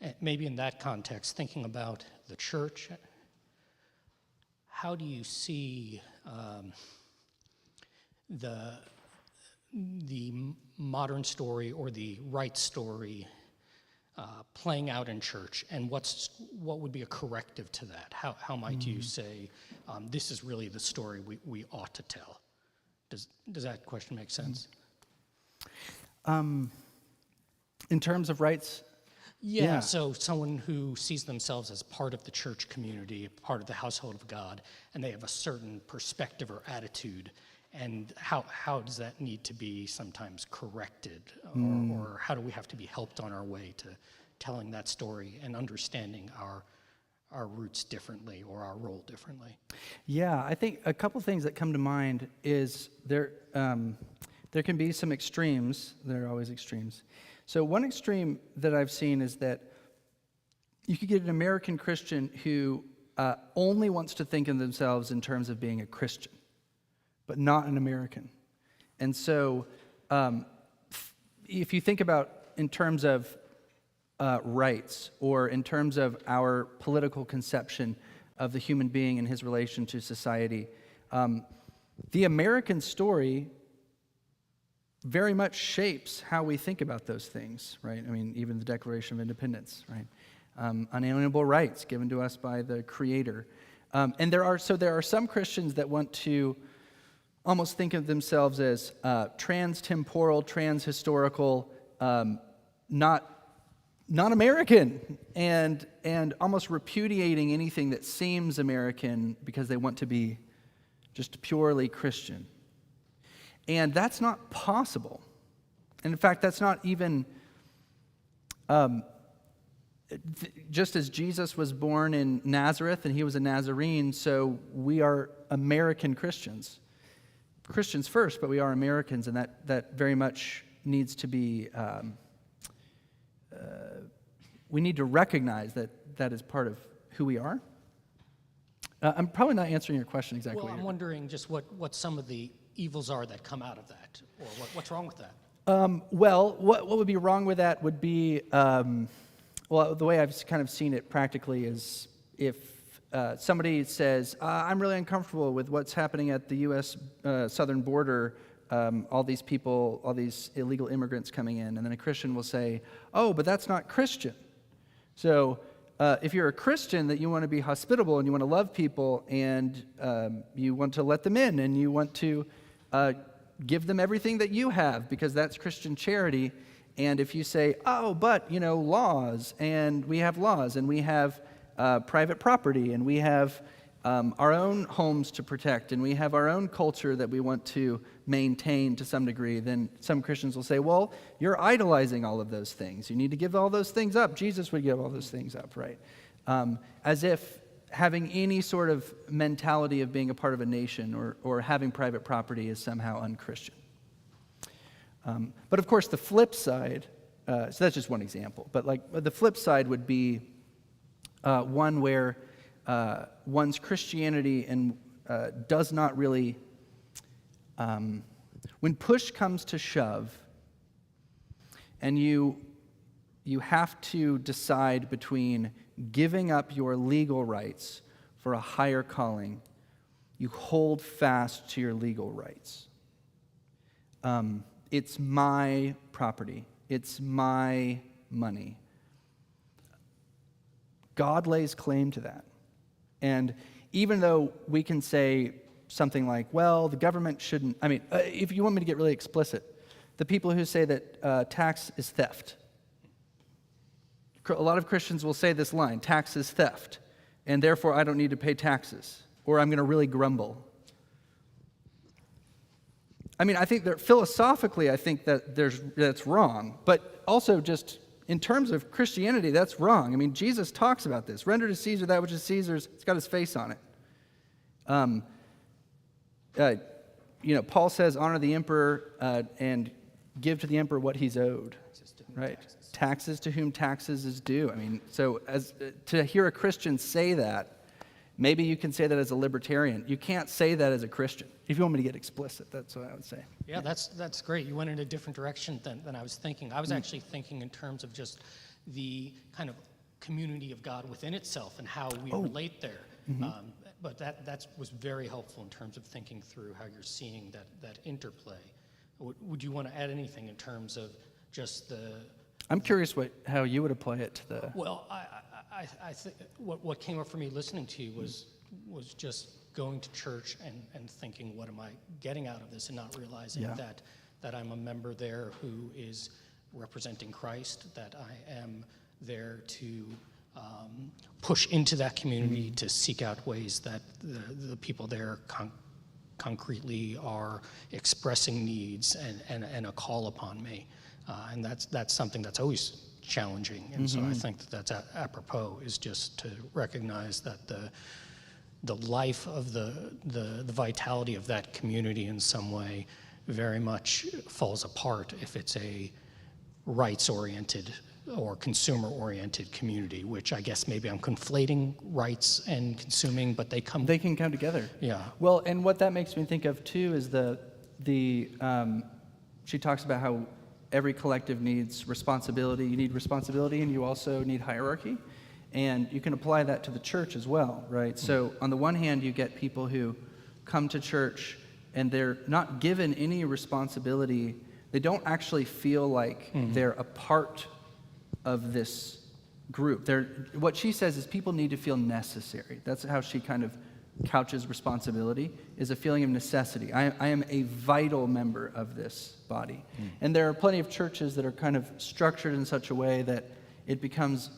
And maybe in that context, thinking about the church, how do you see the modern story or the right story playing out in church, and what would be a corrective to that? How might you say this is really the story we ought to tell? Does that question make sense? In terms of rights. Yeah, so someone who sees themselves as part of the church community, part of the household of God, and they have a certain perspective or attitude, and how does that need to be sometimes corrected, or how do we have to be helped on our way to telling that story and understanding our roots differently or our role differently? Yeah, I think a couple things that come to mind is there can be some extremes. There are always extremes. So one extreme that I've seen is that you could get an American Christian who only wants to think of themselves in terms of being a Christian, but not an American. And so if you think about in terms of rights or in terms of our political conception of the human being and his relation to society. The American story very much shapes how we think about those things, right? I mean, even the Declaration of Independence, right? Unalienable rights given to us by the Creator. And there are some Christians that want to almost think of themselves as trans-temporal, trans-historical, not American, and almost repudiating anything that seems American because they want to be just purely Christian. And that's not possible. And in fact, that's not even, just as Jesus was born in Nazareth and he was a Nazarene, so we are American Christians. Christians first, but we are Americans, and that very much needs to be, we need to recognize that is part of who we are. I'm probably not answering your question exactly. Well, I'm wondering just what some of the evils are that come out of that, or what's wrong with that? Well, what would be wrong with that would be, well, the way I've kind of seen it practically is if somebody says, I'm really uncomfortable with what's happening at the U.S. southern border, all these people, all these illegal immigrants coming in, and then a Christian will say, oh, but that's not Christian. So if you're a Christian that you want to be hospitable and you want to love people and you want to let them in and you want to give them everything that you have because that's Christian charity, and if you say, oh, but, laws, and we have laws, and we have private property, and we have our own homes to protect, and we have our own culture that we want to maintain to some degree, then some Christians will say, well, you're idolizing all of those things. You need to give all those things up. Jesus would give all those things up, right? As if having any sort of mentality of being a part of a nation or having private property is somehow unchristian. But of course, the flip side, so that's just one example, but the flip side would be one where one's Christianity and does not really, when push comes to shove, and you have to decide between giving up your legal rights for a higher calling, you hold fast to your legal rights. It's my property. It's my money. God lays claim to that. And even though we can say something like, well, the government shouldn't, if you want me to get really explicit, the people who say that tax is theft, a lot of Christians will say this line, tax is theft, and therefore I don't need to pay taxes, or I'm going to really grumble. I think that philosophically, I think that that's wrong, but also just in terms of Christianity, that's wrong. Jesus talks about this. Render to Caesar that which is Caesar's. It's got his face on it. Paul says, honor the emperor and give to the emperor what he's owed. Right? Taxes to whom taxes is due. So to hear a Christian say that, maybe you can say that as a libertarian. You can't say that as a Christian. If you want me to get explicit, that's what I would say. Yeah, that's great. You went in a different direction than I was thinking. I was actually thinking in terms of just the kind of community of God within itself and how we relate there. Mm-hmm. But that was very helpful in terms of thinking through how you're seeing that interplay. Would you want to add anything in terms of just the... I'm curious how you would apply it to the... Well, I think what came up for me listening to you was just going to church and thinking, what am I getting out of this, and not realizing that I'm a member there who is representing Christ, that I am there to push into that community, to seek out ways that the people there concretely are expressing needs and a call upon me. And that's something that's always challenging. And so I think that's apropos, is just to recognize that the life of the vitality of that community in some way very much falls apart if it's a rights-oriented or consumer-oriented community, which I guess maybe I'm conflating rights and consuming, but they can come together. Yeah. Well, and what that makes me think of too is she talks about how every collective needs responsibility. You need responsibility, and you also need hierarchy. And you can apply that to the church as well, right? So on the one hand, you get people who come to church and they're not given any responsibility. They don't actually feel like they're a part of this group. What she says is people need to feel necessary. That's how she kind of couches responsibility, is a feeling of necessity. I am a vital member of this body. And there are plenty of churches that are kind of structured in such a way that it becomes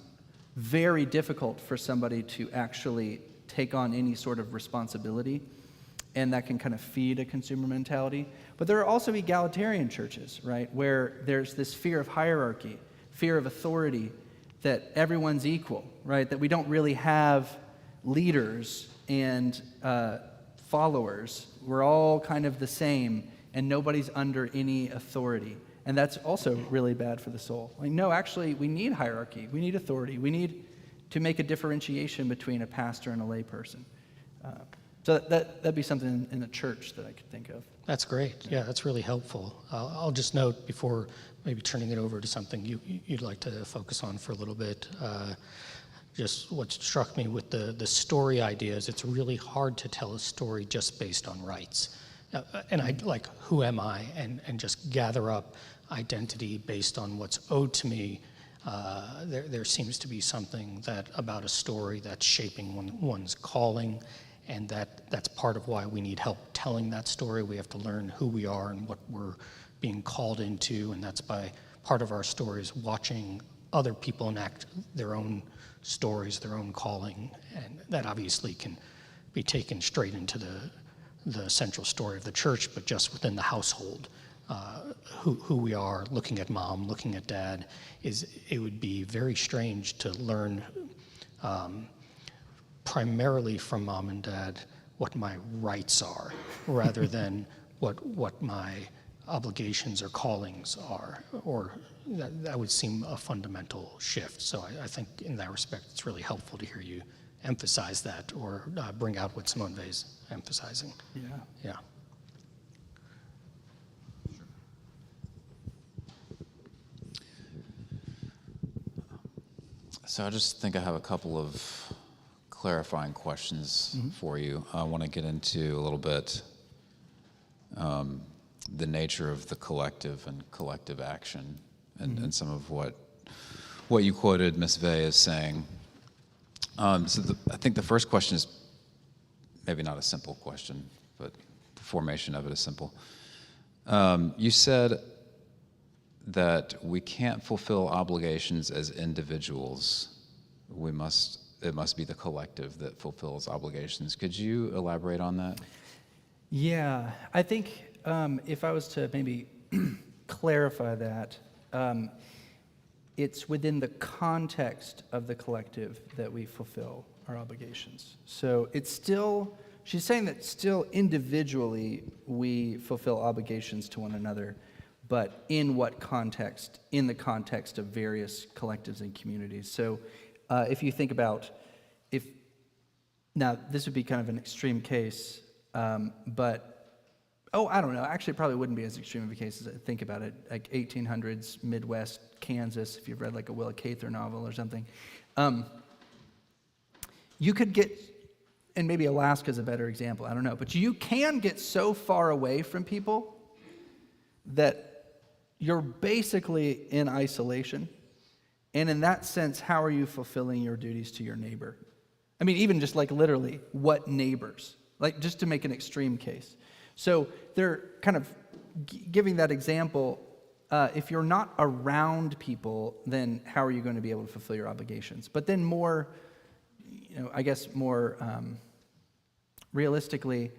very difficult for somebody to actually take on any sort of responsibility, and that can kind of feed a consumer mentality. But there are also egalitarian churches, right, where there's this fear of hierarchy, fear of authority, that everyone's equal, right, that we don't really have leaders and followers. We're all kind of the same, and nobody's under any authority. And that's also really bad for the soul. Like, no, actually, we need hierarchy. We need authority. We need to make a differentiation between a pastor and a layperson. So that'd be something in the church that I could think of. That's great. Yeah, that's really helpful. I'll just note before maybe turning it over to something you'd like to focus on for a little bit. Just what struck me with the story idea is it's really hard to tell a story just based on rights. And I like, who am I? And just gather up identity based on what's owed to me. There seems to be something about a story that's shaping one's calling, and that's part of why we need help telling that story. We have to learn who we are and what we're being called into, and that's by part of our stories watching other people enact their own stories, their own calling, and that obviously can be taken straight into the central story of the church, but just within the household, who we are, looking at mom, looking at dad, it would be very strange to learn primarily from mom and dad what my rights are, rather than what my obligations or callings are, or that would seem a fundamental shift. So I think in that respect, it's really helpful to hear you emphasize that, or bring out what Simone Weil's emphasizing. Yeah. So I just think I have a couple of clarifying questions for you. I want to get into a little bit the nature of the collective and collective action, and some of what you quoted Ms. Weil as saying. I think the first question is maybe not a simple question, but the formation of it is simple. You said that we can't fulfill obligations as individuals. It must be the collective that fulfills obligations. Could you elaborate on that? Yeah, I think if I was to maybe clarify that, it's within the context of the collective that we fulfill our obligations. So she's saying that still individually we fulfill obligations to one another, but in what context? In the context of various collectives and communities. So if you think about, now this would be kind of an extreme case, but I don't know. Actually, it probably wouldn't be as extreme of a case as I think about it. Like 1800s, Midwest, Kansas, if you've read like a Willa Cather novel or something. You could get, and maybe Alaska is a better example, I don't know, but you can get so far away from people that you're basically in isolation. And in that sense, how are you fulfilling your duties to your neighbor? I mean, even just like literally, what neighbors? Like just to make an extreme case. So they're kind of giving that example. If you're not around people, then how are you going to be able to fulfill your obligations? But then more realistically,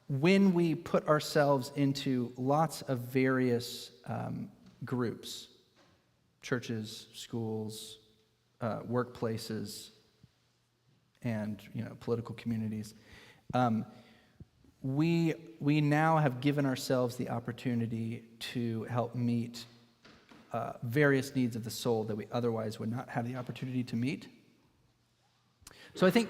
when we put ourselves into lots of various groups, churches, schools, workplaces, and political communities, we now have given ourselves the opportunity to help meet various needs of the soul that we otherwise would not have the opportunity to meet. So I think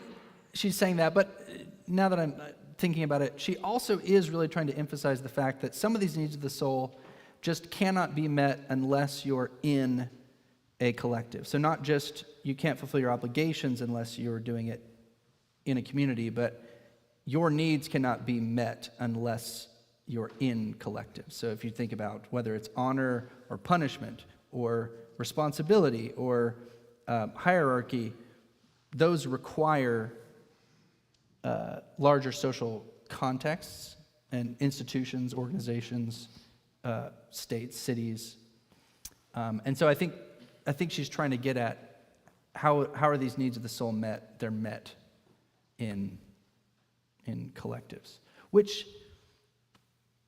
she's saying that, but now that I'm thinking about it, she also is really trying to emphasize the fact that some of these needs of the soul just cannot be met unless you're in a collective. So not just you can't fulfill your obligations unless you're doing it in a community, but your needs cannot be met unless you're in collective. So if you think about whether it's honor or punishment or responsibility or hierarchy, those require larger social contexts and institutions, organizations, states, cities. And so I think she's trying to get at how are these needs of the soul met? They're met in collectives, which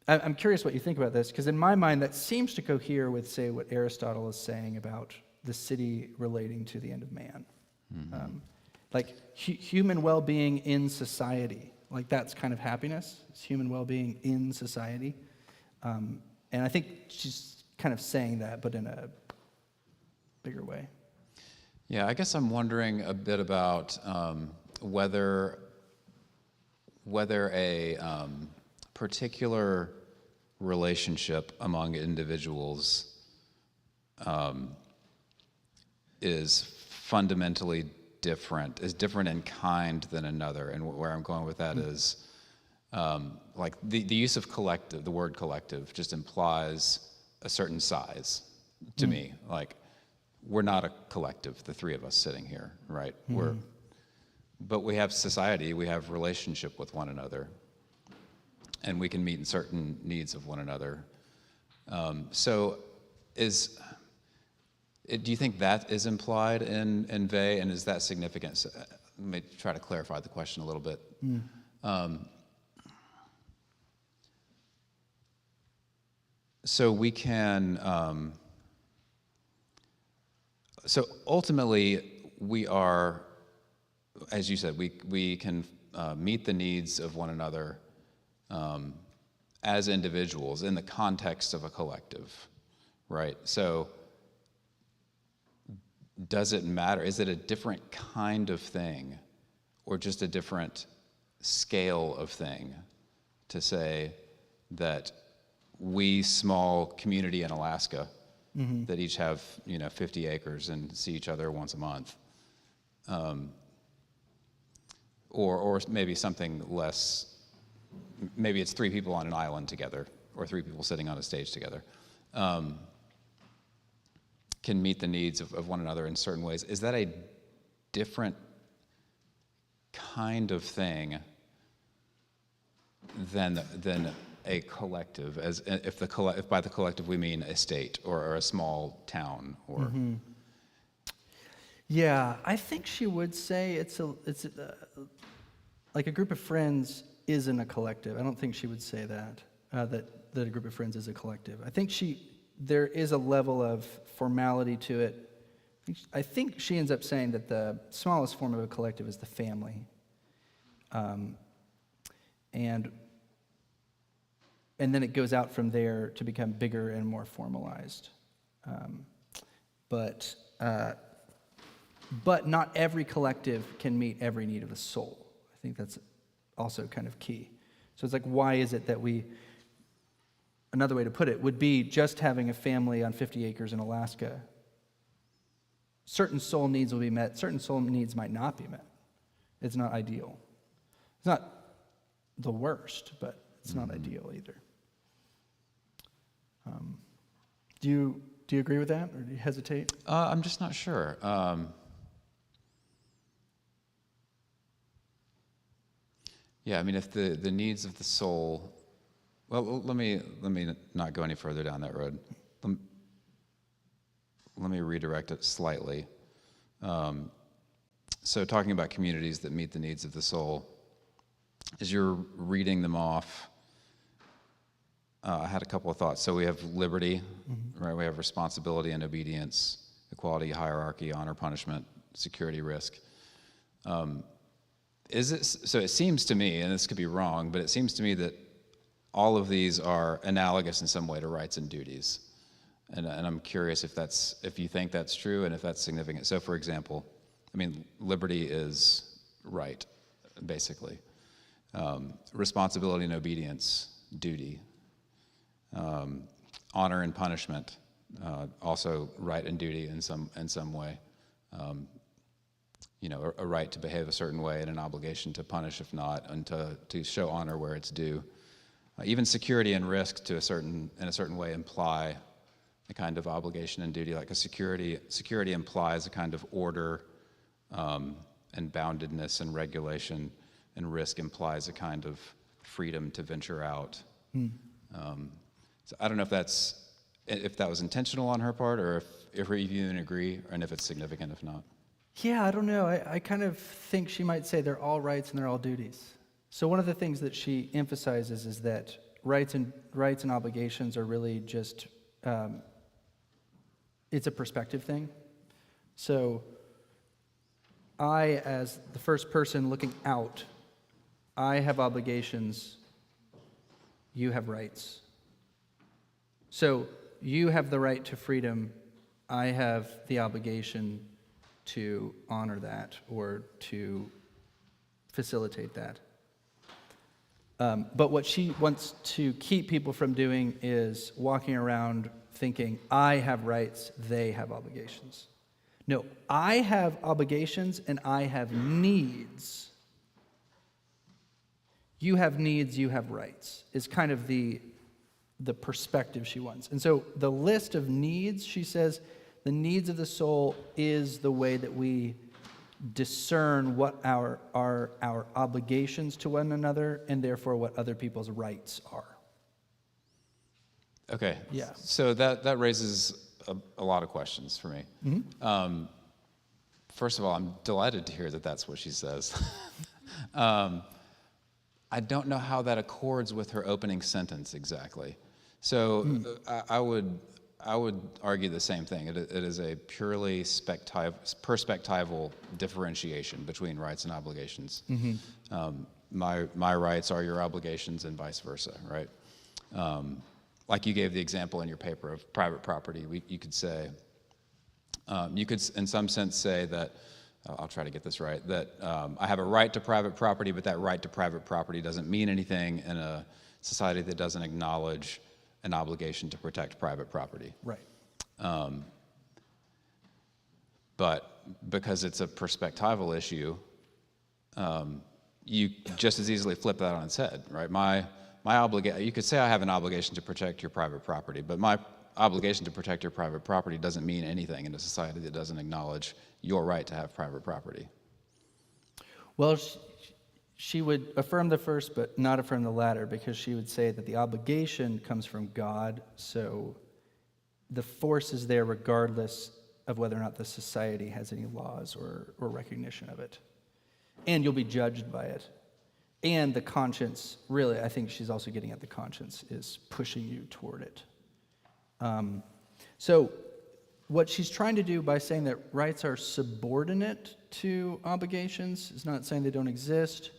I'm curious what you think about this, because in my mind that seems to cohere with, say, what Aristotle is saying about the city relating to the end of man. Like human well-being in society, like that's kind of happiness. It's human well-being in society. And I think she's kind of saying that, but in a bigger way. Yeah, I guess I'm wondering a bit about whether a particular relationship among individuals is fundamentally different in kind than another. And where I'm going with that is like the use of collective, the word collective, just implies a certain size to me. Like, we're not a collective, the three of us sitting here, right? But we have society, we have relationship with one another, and we can meet in certain needs of one another. So do you think that is implied in Vey, and is that significant? So, let me try to clarify the question a little bit. So we can, so ultimately we are, as you said, we can meet the needs of one another as individuals in the context of a collective, right? So does it matter? Is it a different kind of thing or just a different scale of thing to say that we, small community in Alaska, that each have 50 acres and see each other once a month, or maybe something less, maybe it's 3 people on an island together or 3 people sitting on a stage together, can meet the needs of one another in certain ways. Is that a different kind of thing than a collective, as if by the collective we mean a state or a small town or? Yeah, I think she would say it's like a group of friends isn't a collective. I don't think she would say that that a group of friends is a collective. I think there is a level of formality to it. I think she ends up saying that the smallest form of a collective is the family, and then it goes out from there to become bigger and more formalized. But not every collective can meet every need of the soul. I think that's also kind of key. So it's like, why is it that another way to put it would be just having a family on 50 acres in Alaska. Certain soul needs will be met, certain soul needs might not be met. It's not ideal. It's not the worst, but it's not ideal either. Do you agree with that, or do you hesitate? I'm just not sure. Yeah, I mean, if the needs of the soul, well, let me not go any further down that road. Let me redirect it slightly. So talking about communities that meet the needs of the soul, as you're reading them off, I had a couple of thoughts. So we have liberty, right? We have responsibility and obedience, equality, hierarchy, honor, punishment, security, risk. So it seems to me, and this could be wrong, but it seems to me that all of these are analogous in some way to rights and duties. And I'm curious if you think that's true and if that's significant. So for example, I mean, liberty is right, basically. Responsibility and obedience, duty. honor and punishment, also right and duty in some way. A right to behave a certain way and an obligation to punish if not, and to show honor where it's due. Even security and risk in a certain way imply a kind of obligation and duty. Like security implies a kind of order and boundedness and regulation, and risk implies a kind of freedom to venture out. So I don't know if that was intentional on her part, or if we even agree, and if it's significant if not. Yeah, I don't know. I kind of think she might say they're all rights and they're all duties. So one of the things that she emphasizes is that rights and obligations are really just, it's a perspective thing. So I, as the first person looking out, I have obligations, you have rights. So you have the right to freedom, I have the obligation to honor that or to facilitate that. But what she wants to keep people from doing is walking around thinking, I have rights, they have obligations. No, I have obligations and I have needs. You have needs, you have rights, is kind of the perspective she wants. And so the list of needs, she says, the needs of the soul is the way that we discern what our obligations to one another, and therefore what other people's rights are. Okay. Yeah. So that raises a lot of questions for me. Mm-hmm. First of all, I'm delighted to hear that that's what she says. I don't know how that accords with her opening sentence exactly. So I would argue the same thing. It is a purely perspectival differentiation between rights and obligations. Mm-hmm. My rights are your obligations, and vice versa, right? Like you gave the example in your paper of private property. You could say, you could in some sense say that, I'll try to get this right, that I have a right to private property, but that right to private property doesn't mean anything in a society that doesn't acknowledge an obligation to protect private property. Right. But because it's a perspectival issue, you just as easily flip that on its head, right? You could say I have an obligation to protect your private property, but my obligation to protect your private property doesn't mean anything in a society that doesn't acknowledge your right to have private property. Well, she would affirm the first but not affirm the latter, because she would say that the obligation comes from God, so the force is there regardless of whether or not the society has any laws or recognition of it. And you'll be judged by it. And the conscience, really, I think she's also getting at the conscience, is pushing you toward it. So what she's trying to do by saying that rights are subordinate to obligations is not saying they don't exist,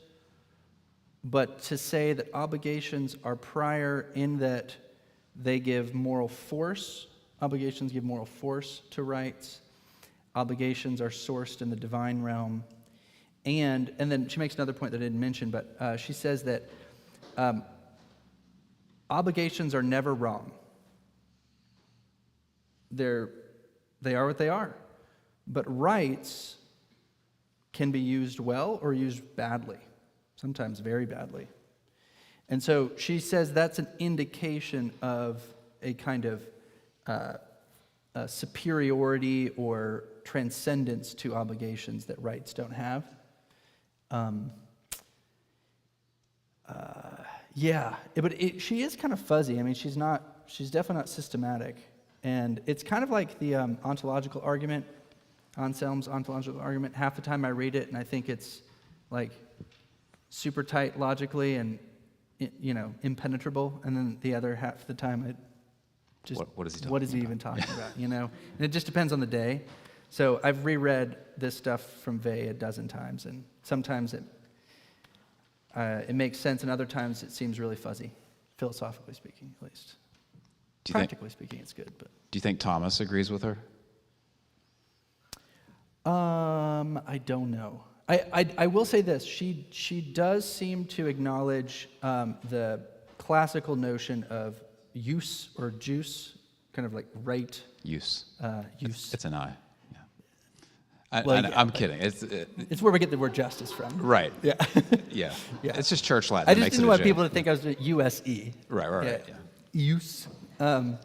but to say that obligations are prior in that they give moral force. Obligations give moral force to rights. Obligations are sourced in the divine realm. And then she makes another point that I didn't mention, but she says that obligations are never wrong. They are what they are. But rights can be used well or used badly, sometimes very badly. And so she says that's an indication of a kind of superiority or transcendence to obligations that rights don't have. But she is kind of fuzzy. I mean, she's definitely not systematic. And it's kind of like the ontological argument, Anselm's ontological argument. Half the time I read it and I think it's like super tight logically and, impenetrable. And then the other half of the time I just, what is he even talking about, And it just depends on the day. So I've reread this stuff from Vey a dozen times, and sometimes it makes sense, and other times it seems really fuzzy, philosophically speaking, at least. Practically speaking, it's good. But do you think Thomas agrees with her? I don't know. I will say this: she does seem to acknowledge the classical notion of use or juice, kind of like right Use. use. It's an I. Yeah. Well, I'm kidding. It's where we get the word justice from. Right. Yeah. Yeah. Yeah. It's just church Latin. I It just makes didn't it a want J. people to think I was doing USE. Right. Yeah. Use. But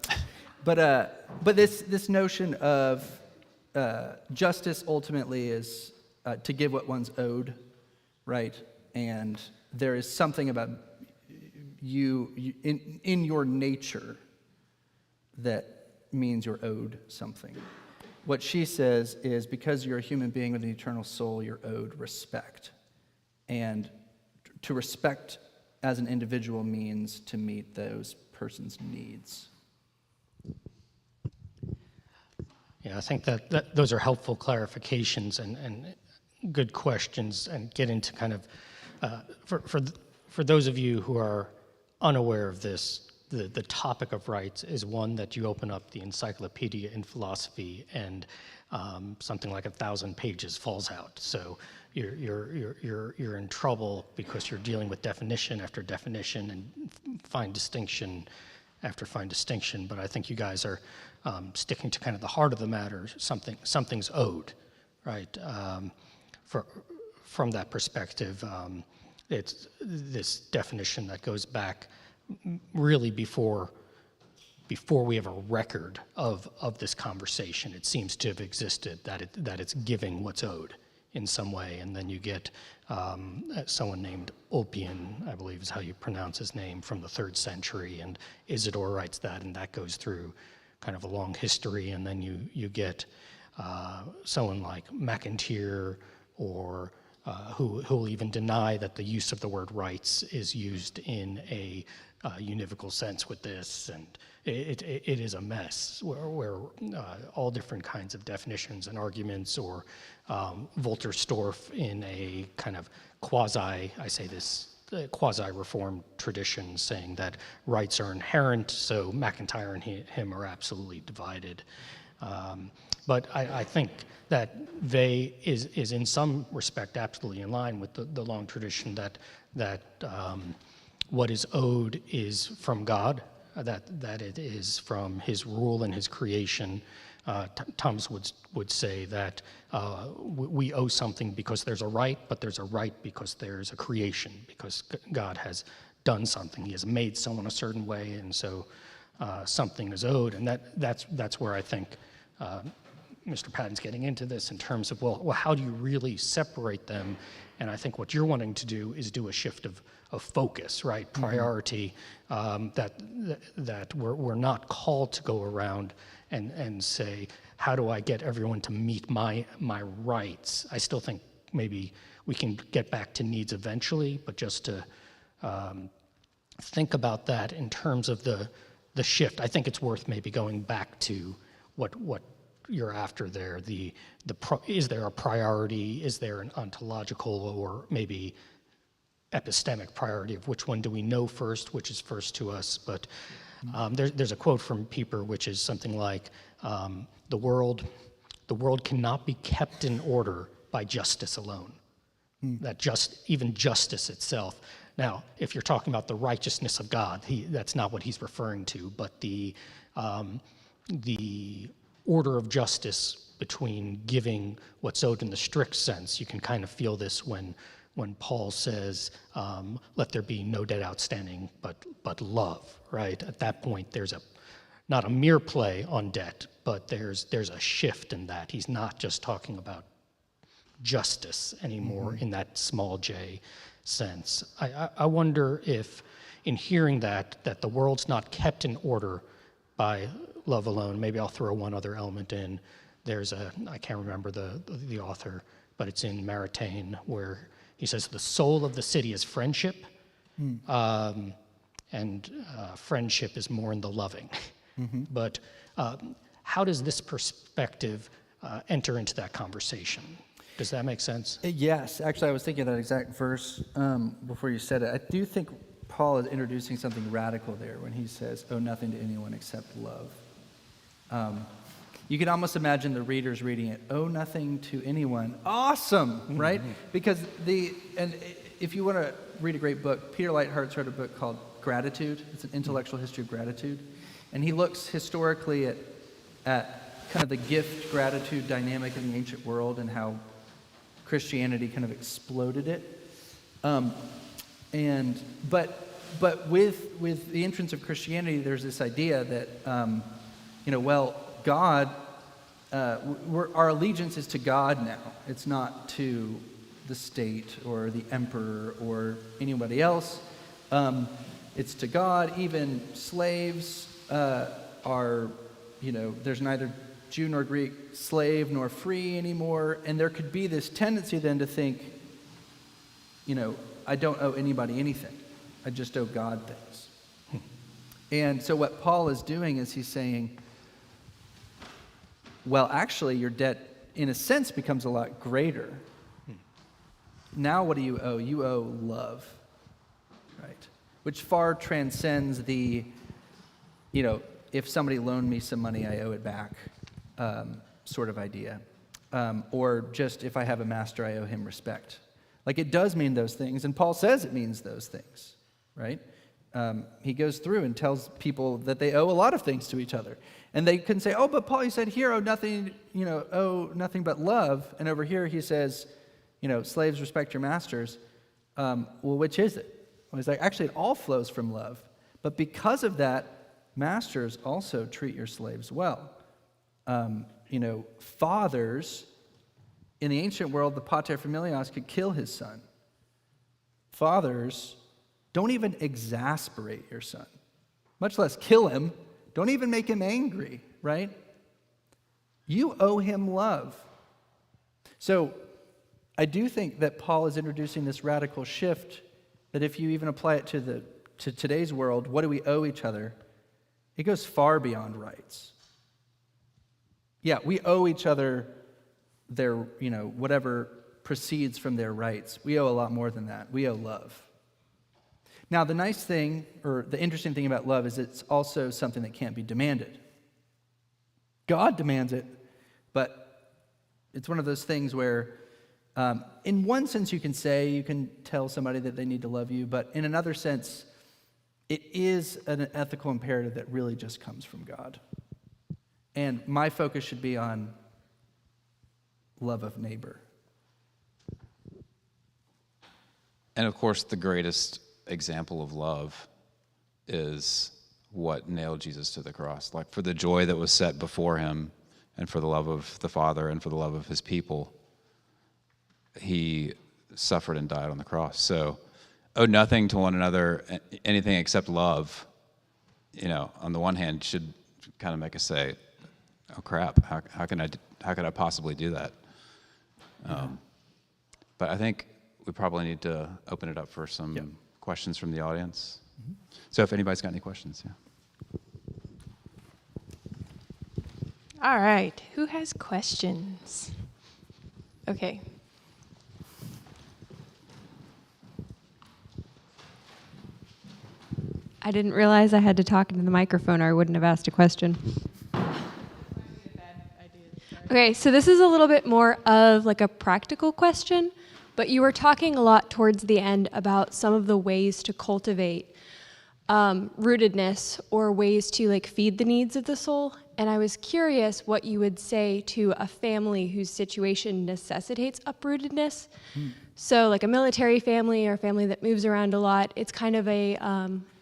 this notion of justice ultimately is to give what one's owed, right? And there is something about you in your nature that means you're owed something. What she says is because you're a human being with an eternal soul, you're owed respect. And to respect as an individual means to meet those person's needs. Yeah, I think that those are helpful clarifications and good questions, and get into kind of, for those of you who are unaware of this, the topic of rights is one that you open up the encyclopedia in philosophy and something like 1,000 pages falls out. So you're in trouble because you're dealing with definition after definition and fine distinction after fine distinction. But I think you guys are sticking to kind of the heart of the matter. Something's owed, right? From that perspective, it's this definition that goes back really before we have a record of this conversation. It seems to have existed, that it's giving what's owed in some way. And then you get someone named Ulpian, I believe is how you pronounce his name, from the 3rd century, and Isidore writes that, and that goes through kind of a long history. And then you get someone like McIntyre, or who will even deny that the use of the word rights is used in a univocal sense with this, and it is a mess where all different kinds of definitions and arguments, or Wolterstorff in a kind of quasi-reformed tradition saying that rights are inherent, so McIntyre and him are absolutely divided. But I think that Vey is in some respect absolutely in line with the long tradition that what is owed is from God, that it is from his rule and his creation. Thomas would say that we owe something because there's a right, but there's a right because there's a creation, because God has done something. He has made someone a certain way, and so something is owed. And that's where I think Mr. Patton's getting into this in terms of, well, how do you really separate them? And I think what you're wanting to do is do a shift of focus, right? Priority, that we're not called to go around and say, how do I get everyone to meet my rights? I still think maybe we can get back to needs eventually, but just to think about that in terms of the shift. I think it's worth maybe going back to what you're after there. Is there a priority? Is there an ontological or maybe epistemic priority of which one do we know first, which is first to us? But there's a quote from Pieper which is something like, the world cannot be kept in order by justice alone. That even justice itself. Now, if you're talking about the righteousness of God, that's not what he's referring to, but the order of justice between giving what's owed in the strict sense. You can kind of feel this when Paul says, let there be no debt outstanding, but love, right? At that point, there's not a mere play on debt, but there's a shift in that. He's not just talking about justice anymore in that small j sense. I wonder if, in hearing that the world's not kept in order by love alone, maybe I'll throw one other element in. I can't remember the author, but it's in Maritain, where he says the soul of the city is friendship, and friendship is more in the loving. But how does this perspective enter into that conversation? Does that make sense? Yes. Actually, I was thinking of that exact verse before you said it. I do think Paul is introducing something radical there when he says, owe nothing to anyone except love. You can almost imagine the readers reading it, owe nothing to anyone. Awesome, right? Because and if you want to read a great book, Peter Lighthearts wrote a book called gratitude. It's an intellectual history of gratitude. And he looks historically at kind of the gift gratitude dynamic in the ancient world and how Christianity kind of exploded it. But with the entrance of Christianity, there's this idea that, God, our allegiance is to God now. It's not to the state or the emperor or anybody else. It's to God. Even slaves are, there's neither Jew nor Greek, slave nor free anymore. And there could be this tendency then to think, I don't owe anybody anything. I just owe God things. And so what Paul is doing is he's saying, well, actually, your debt, in a sense, becomes a lot greater. Now what do you owe? You owe love, right? Which far transcends the, if somebody loaned me some money, I owe it back sort of idea. Or just if I have a master, I owe him respect. Like, it does mean those things, and Paul says it means those things, right? He goes through and tells people that they owe a lot of things to each other. And they can say, oh, but Paul, you said here, owe nothing but love. And over here he says, slaves, respect your masters. Well, which is it? Well, he's like, actually, it all flows from love. But because of that, masters also treat your slaves well. Fathers, in the ancient world, the pater familias could kill his son. Fathers, don't even exasperate your son, much less kill him. Don't even make him angry, right? You owe him love. So I do think that Paul is introducing this radical shift that if you even apply it to today's world, what do we owe each other? It goes far beyond rights. Yeah, we owe each other their, whatever proceeds from their rights. We owe a lot more than that. We owe love. Now, the nice thing, or the interesting thing about love is it's also something that can't be demanded. God demands it, but it's one of those things where, in one sense you can tell somebody that they need to love you, but in another sense, it is an ethical imperative that really just comes from God. And my focus should be on love of neighbor. And of course, the greatest example of love is what nailed Jesus to the cross. Like, for the joy that was set before him and for the love of the Father and for the love of his people, he suffered and died on the cross. So, owe nothing to one another, anything except love, on the one hand should kind of make us say, oh crap, how can I possibly do that? But I think we probably need to open it up for some questions from the audience. Mm-hmm. So if anybody's got any questions, yeah. All right, who has questions? Okay. I didn't realize I had to talk into the microphone or I wouldn't have asked a question. Okay, so this is a little bit more of like a practical question, but you were talking a lot towards the end about some of the ways to cultivate rootedness or ways to like feed the needs of the soul. And I was curious what you would say to a family whose situation necessitates uprootedness. So like a military family or a family that moves around a lot, it's kind of a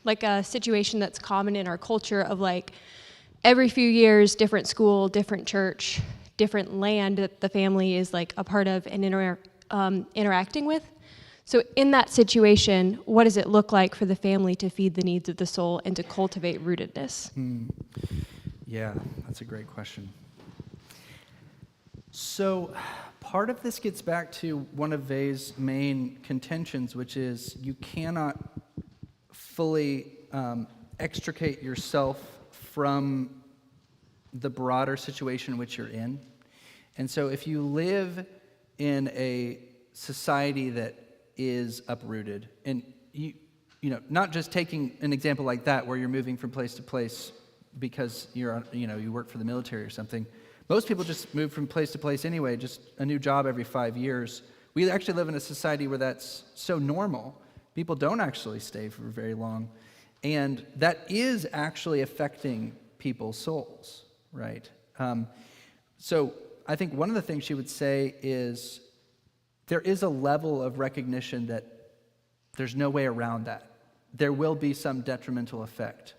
like a situation that's common in our culture of like every few years, different school, different church, different land that the family is like a part of and interacting with. So in that situation, what does it look like for the family to feed the needs of the soul and to cultivate rootedness? Yeah, that's a great question. So part of this gets back to one of Vay's main contentions, which is you cannot fully extricate yourself from the broader situation in which you're in. And so if you live in a society that is uprooted, and you know, not just taking an example like that where you're moving from place to place because you work for the military or something. Most people just move from place to place anyway, just a new job every 5 years. We actually live in a society where that's so normal. People don't actually stay for very long. And that is actually affecting people's souls, right? So I think one of the things she would say is there is a level of recognition that there's no way around that. There will be some detrimental effect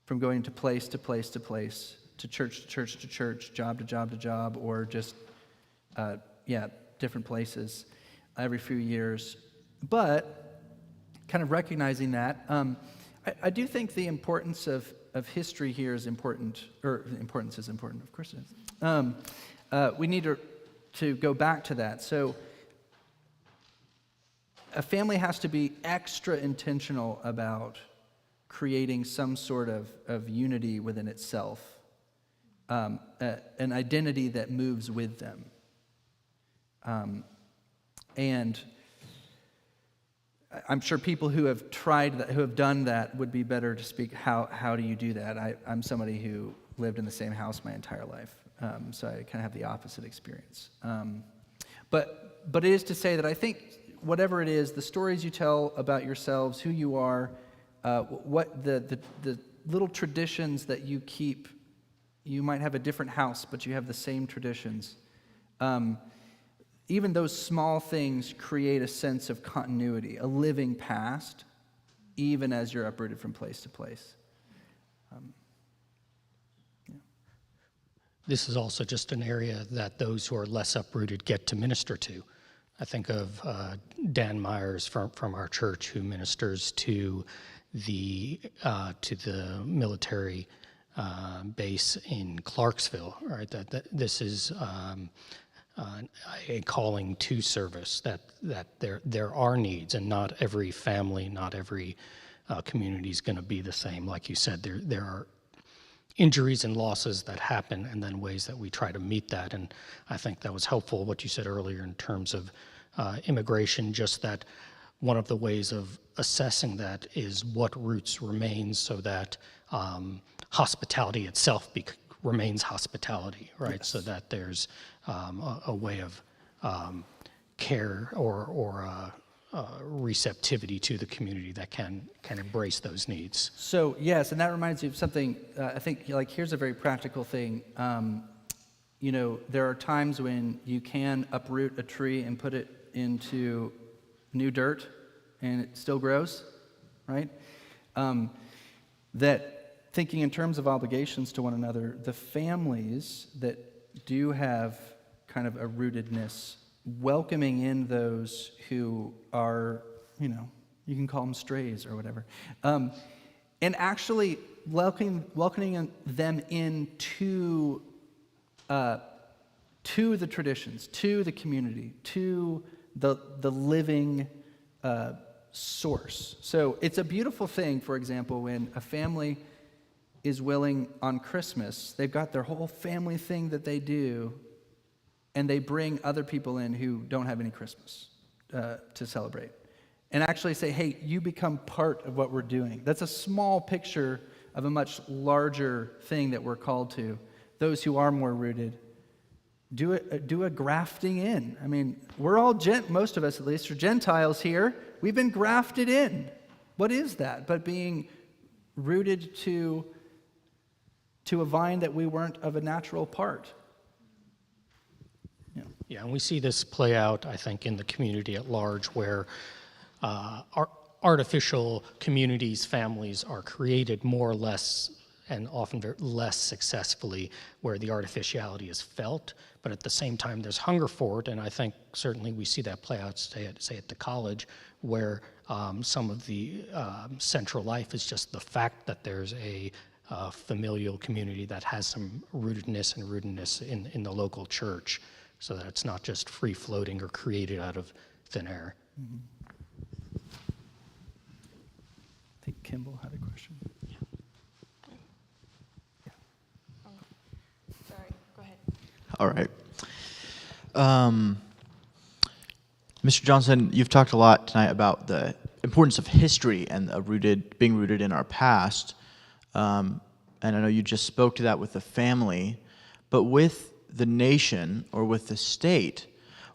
from going to place to place to place, to church to church to church, job to job to job, or just, different places every few years. But kind of recognizing that, I do think the importance of history here is important, or importance is important, of course it is. We need to go back to that. So a family has to be extra intentional about creating some sort of unity within itself, an identity that moves with them. And I'm sure people who have tried that, who have done that, would be better to speak. How do you do that? I'm somebody who lived in the same house my entire life, so I kind of have the opposite experience. But it is to say that I think whatever it is, the stories you tell about yourselves, who you are, what the little traditions that you keep. You might have a different house, but you have the same traditions. Even those small things create a sense of continuity, a living past, even as you're uprooted from place to place. This is also just an area that those who are less uprooted get to minister to. I think of Dan Myers from our church, who ministers to the military base in Clarksville. Right, that this is a calling to service. That there are needs, and not every family, not every community is going to be the same. Like you said, there are injuries and losses that happen, and then ways that we try to meet that. And I think that was helpful, what you said earlier in terms of immigration, just that one of the ways of assessing that is what roots remain, so that hospitality itself remains hospitality, right? Yes. So that there's a way of care or receptivity to the community that can embrace those needs. So yes, and that reminds me of something. I think, like, here's a very practical thing. There are times when you can uproot a tree and put it into new dirt, and it still grows, right? That thinking in terms of obligations to one another, the families that do have kind of a rootedness, welcoming in those who are, you can call them strays or whatever, and actually welcoming them into to the traditions, to the community, to the living source. So it's a beautiful thing, for example, when a family is willing on Christmas, they've got their whole family thing that they do, and they bring other people in who don't have any Christmas to celebrate, and actually say, hey, you become part of what we're doing. That's a small picture of a much larger thing that we're called to. Those who are more rooted, do a grafting in. I mean, we're all, most of us at least, are Gentiles here. We've been grafted in. What is that but being rooted to a vine that we weren't of a natural part? Yeah, and we see this play out, I think, in the community at large, where artificial communities, families are created more or less, and often less successfully, where the artificiality is felt, but at the same time there's hunger for it. And I think certainly we see that play out, say at the college, where some of the central life is just the fact that there's a familial community that has some rootedness in the local church, so that it's not just free-floating or created out of thin air. Mm-hmm. I think Kimball had a question. Sorry, go ahead. All right. Mr. Johnson, you've talked a lot tonight about the importance of history and being rooted in our past. And I know you just spoke to that with the family, but with the nation or with the state,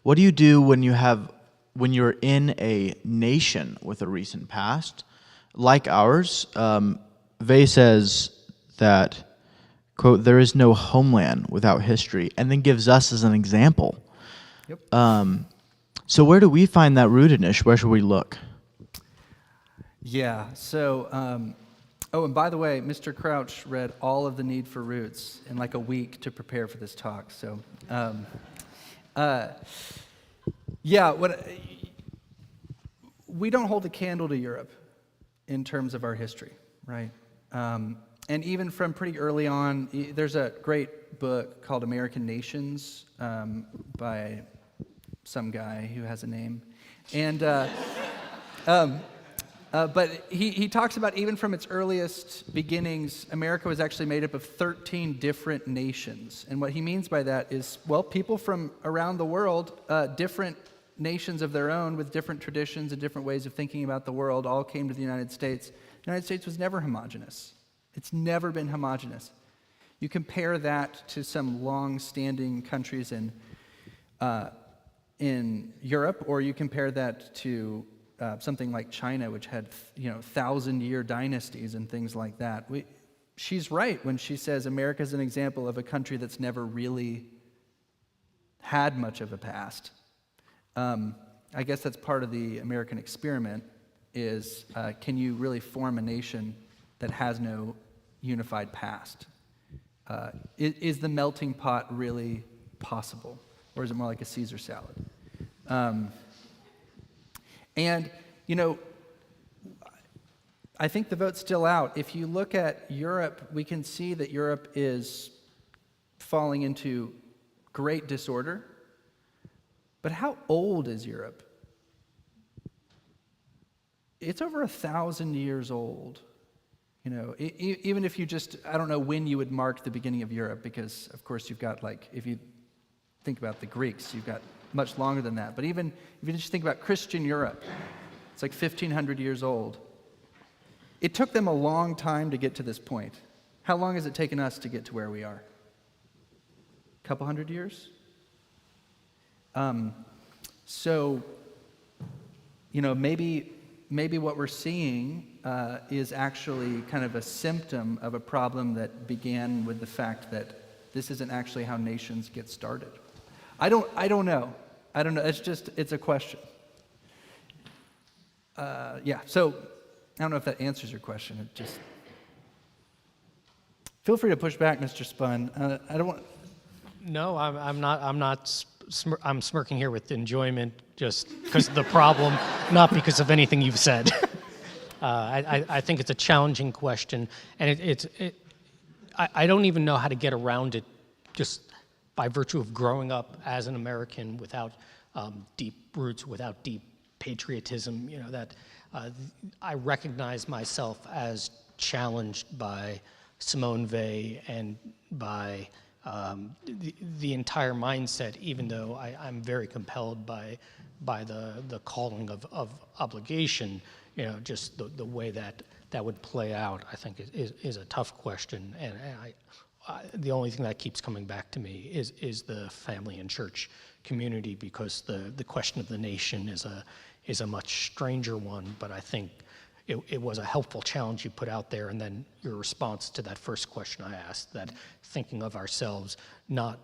what do you do when you're in a nation with a recent past? like ours. Vey says that, quote, there is no homeland without history, and then gives us as an example. Yep. So where do we find that rootedness? Where should we look? Yeah, so, oh, and by the way, Mr. Crouch read all of The Need for Roots in like a week to prepare for this talk. So, yeah, we don't hold a candle to Europe in terms of our history, right? And even from pretty early on, there's a great book called American Nations by some guy who has a name. And but he talks about even from its earliest beginnings, America was actually made up of 13 different nations. And what he means by that is, well, people from around the world, different nations of their own with different traditions and different ways of thinking about the world all came to the United States. The United States was never homogenous. It's never been homogenous. You compare that to some long-standing countries in Europe, or you compare that to something like China, which had 1,000-year dynasties and things like that. She's right when she says America is an example of a country that's never really had much of a past. I guess that's part of the American experiment is can you really form a nation that has no unified past? Is the melting pot really possible? Or is it more like a Caesar salad? And, I think the vote's still out. If you look at Europe, we can see that Europe is falling into great disorder. But how old is Europe? It's over 1,000 years old. Even if you just, I don't know when you would mark the beginning of Europe, because, of course, you've got, if you think about the Greeks, you've got much longer than that. But even if you just think about Christian Europe, it's like 1,500 years old. It took them a long time to get to this point. How long has it taken us to get to where we are? A couple hundred years? So, maybe what we're seeing is actually kind of a symptom of a problem that began with the fact that this isn't actually how nations get started. I don't know. It's a question. Yeah, so I don't know if that answers your question. It just feel free to push back, Mr. Spun. I don't want. No, I'm not. I'm smirking here with enjoyment, just because of the problem, not because of anything you've said. I think it's a challenging question, and I don't even know how to get around it, just by virtue of growing up as an American without deep roots, without deep patriotism. That I recognize myself as challenged by Simone Weil and by the entire mindset, even though I'm very compelled by the calling of obligation. Just the way that would play out, I think is a tough question, and the only thing that keeps coming back to me is the family and church community, because the question of the nation is a much stranger one, but I think it was a helpful challenge you put out there, and then your response to that first question I asked, that thinking of ourselves not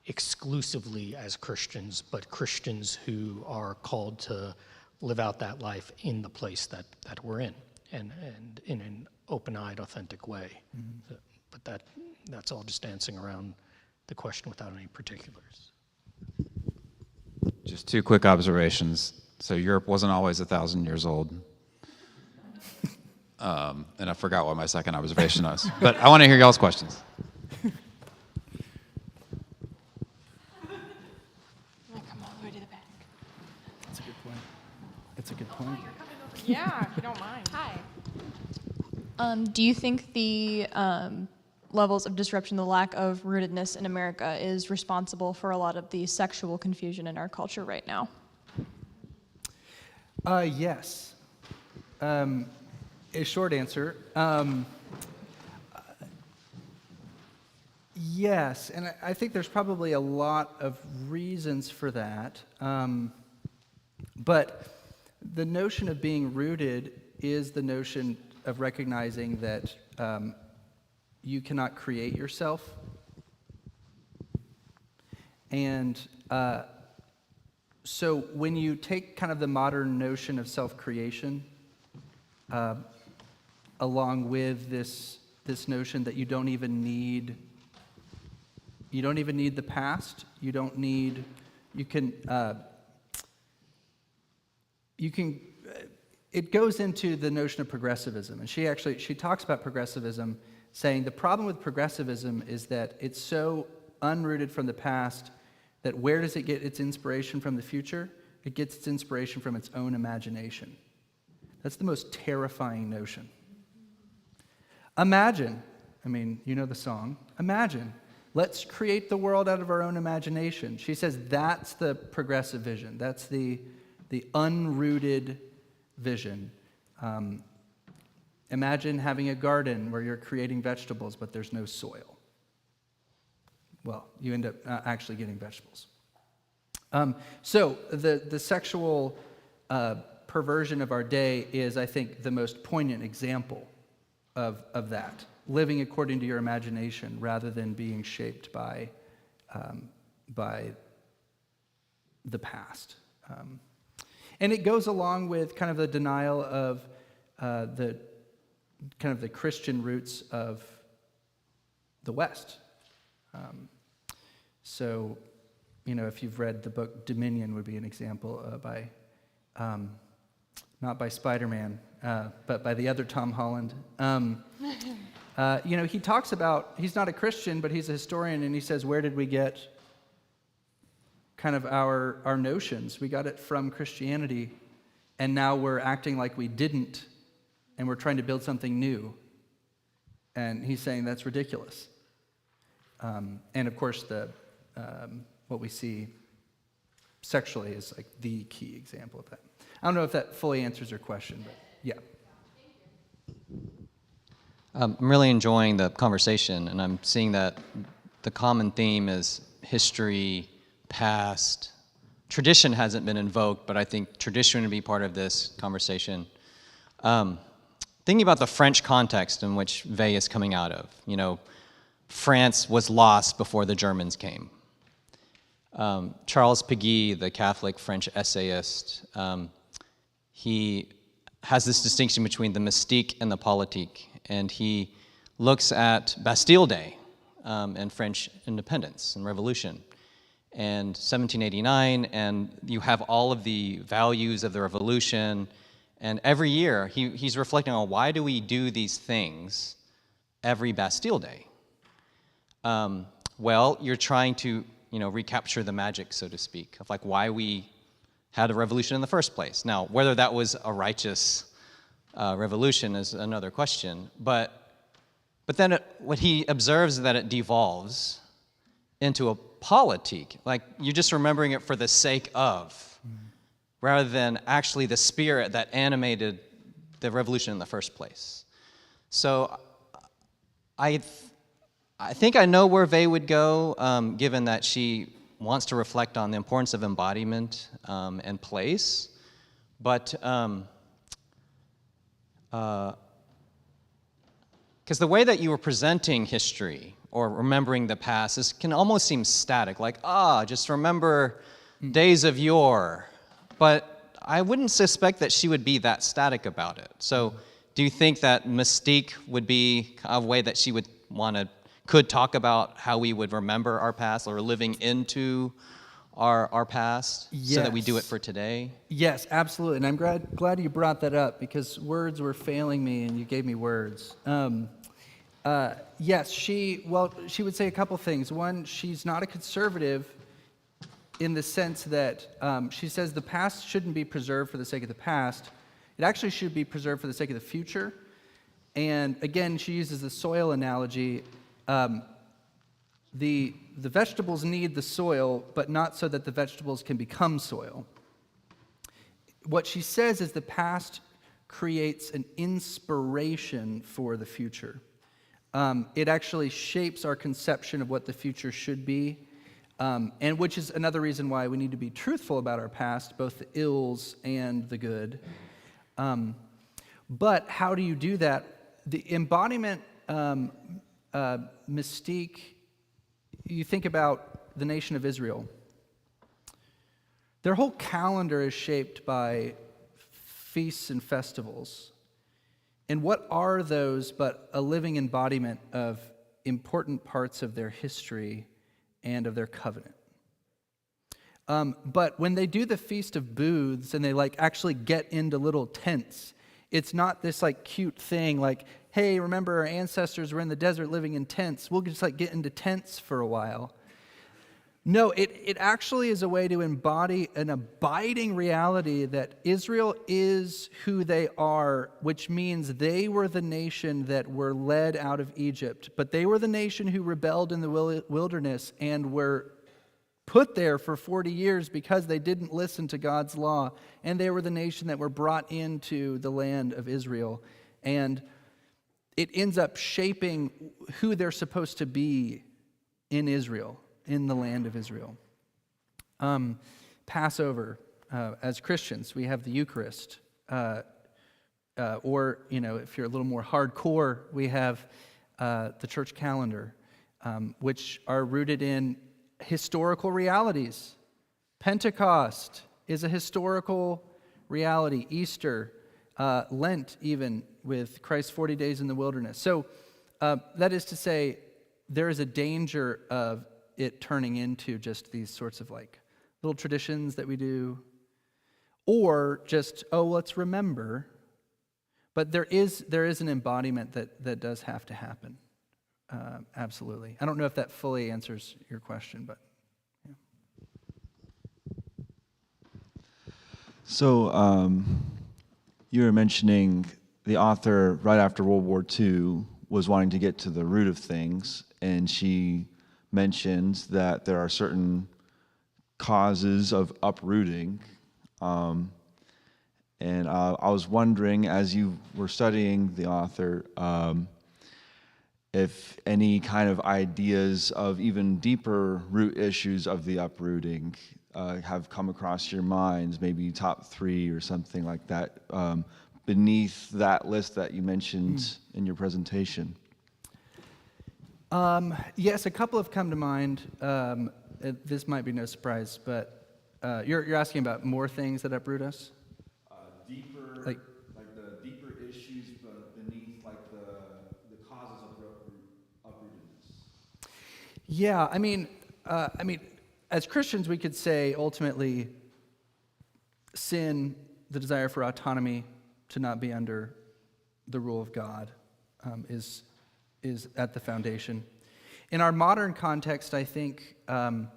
exclusively as Christians, but Christians who are called to live out that life in the place that we're in, and in an open-eyed, authentic way. Mm-hmm. But that's all just dancing around the question without any particulars. Just two quick observations. So Europe wasn't always 1,000 years old. And I forgot what my second observation was. But I want to hear y'all's questions. Come all the way to the back. That's a good point. Yeah, if you don't mind. Hi. Do you think the levels of disruption, the lack of rootedness in America, is responsible for a lot of the sexual confusion in our culture right now? Yes. A short answer. Yes, and I think there's probably a lot of reasons for that. But the notion of being rooted is the notion of recognizing that you cannot create yourself. And so when you take kind of the modern notion of self-creation, along with this notion that you don't even need the past, you can it goes into the notion of progressivism. And she talks about progressivism, saying the problem with progressivism is that it's so unrooted from the past that where does it get its inspiration from the future? It gets its inspiration from its own imagination. That's the most terrifying notion. Imagine, you know the song, imagine. Let's create the world out of our own imagination. She says that's the progressive vision. That's the unrooted vision. Imagine having a garden where you're creating vegetables, but there's no soil. Well, you end up actually getting vegetables. So the sexual perversion of our day is, I think, the most poignant example of that. Living according to your imagination rather than being shaped by the past. And it goes along with kind of the denial of the Christian roots of the West. So, if you've read the book Dominion, would be an example by, not by Spider-Man, but by the other Tom Holland. He talks about, he's not a Christian, but he's a historian, and he says, where did we get kind of our notions? We got it from Christianity, and now we're acting like we didn't, and we're trying to build something new. And he's saying that's ridiculous. And of course, what we see sexually is like the key example of that. I don't know if that fully answers your question, but yeah. I'm really enjoying the conversation, and I'm seeing that the common theme is history, past. Tradition hasn't been invoked, but I think tradition would be part of this conversation. Thinking about the French context in which Vey is coming out of, France was lost before the Germans came. Charles Péguy, the Catholic French essayist, he has this distinction between the mystique and the politique, and he looks at Bastille Day and French independence and revolution, and 1789, and you have all of the values of the revolution, and every year he's reflecting on why do we do these things every Bastille Day? Well, you're trying to, recapture the magic, so to speak, of like why we had a revolution in the first place. Now, whether that was a righteous revolution is another question, but then what he observes is that it devolves into a politique, like you're just remembering it for the sake of, rather than actually the spirit that animated the revolution in the first place. So I think I know where Vey would go, given that she wants to reflect on the importance of embodiment and place, but because the way that you were presenting history or remembering the past can almost seem static, like, just remember days of yore. But I wouldn't suspect that she would be that static about it. So do you think that mystique would be a way that she would could talk about how we would remember our past or living into our past, yes, so that we do it for today? Yes, absolutely. And I'm glad you brought that up, because words were failing me and you gave me words. Yes, she would say a couple things. One, she's not a conservative in the sense that she says the past shouldn't be preserved for the sake of the past. It actually should be preserved for the sake of the future. And again, she uses the soil analogy. The vegetables need the soil, but not so that the vegetables can become soil. What she says is the past creates an inspiration for the future. It actually shapes our conception of what the future should be, and which is another reason why we need to be truthful about our past, both the ills and the good. But how do you do that? The embodiment mystique, you think about the nation of Israel. Their whole calendar is shaped by feasts and festivals. And what are those but a living embodiment of important parts of their history and of their covenant? But when they do the Feast of Booths and they actually get into little tents, it's not this cute thing like, hey, remember our ancestors were in the desert living in tents. We'll just get into tents for a while. No, it actually is a way to embody an abiding reality that Israel is who they are, which means they were the nation that were led out of Egypt, but they were the nation who rebelled in the wilderness and were put there for 40 years because they didn't listen to God's law, and they were the nation that were brought into the land of Israel. And it ends up shaping who they're supposed to be in Israel, in the land of Israel. Passover, as Christians, we have the Eucharist. Or, if you're a little more hardcore, we have the church calendar, which are rooted in historical realities. Pentecost is a historical reality. Easter, Lent, even with Christ's 40 days in the wilderness. So that is to say, there is a danger of it turning into just these sorts of little traditions that we do, or just, let's remember. But there is an embodiment that does have to happen. Absolutely. I don't know if that fully answers your question, but yeah. So you were mentioning the author right after World War II was wanting to get to the root of things, and she mentioned that there are certain causes of uprooting. And I was wondering, as you were studying the author, if any kind of ideas of even deeper root issues of the uprooting have come across your minds, maybe top 3 or something like that, beneath that list that you mentioned in your presentation. Yes, a couple have come to mind. This might be no surprise, but you're asking about more things that uproot us? Deeper, like the deeper issues beneath the causes of uprootedness. Yeah, I mean, as Christians, we could say ultimately, sin, the desire for autonomy, to not be under the rule of God, is at the foundation. In our modern context, I think, and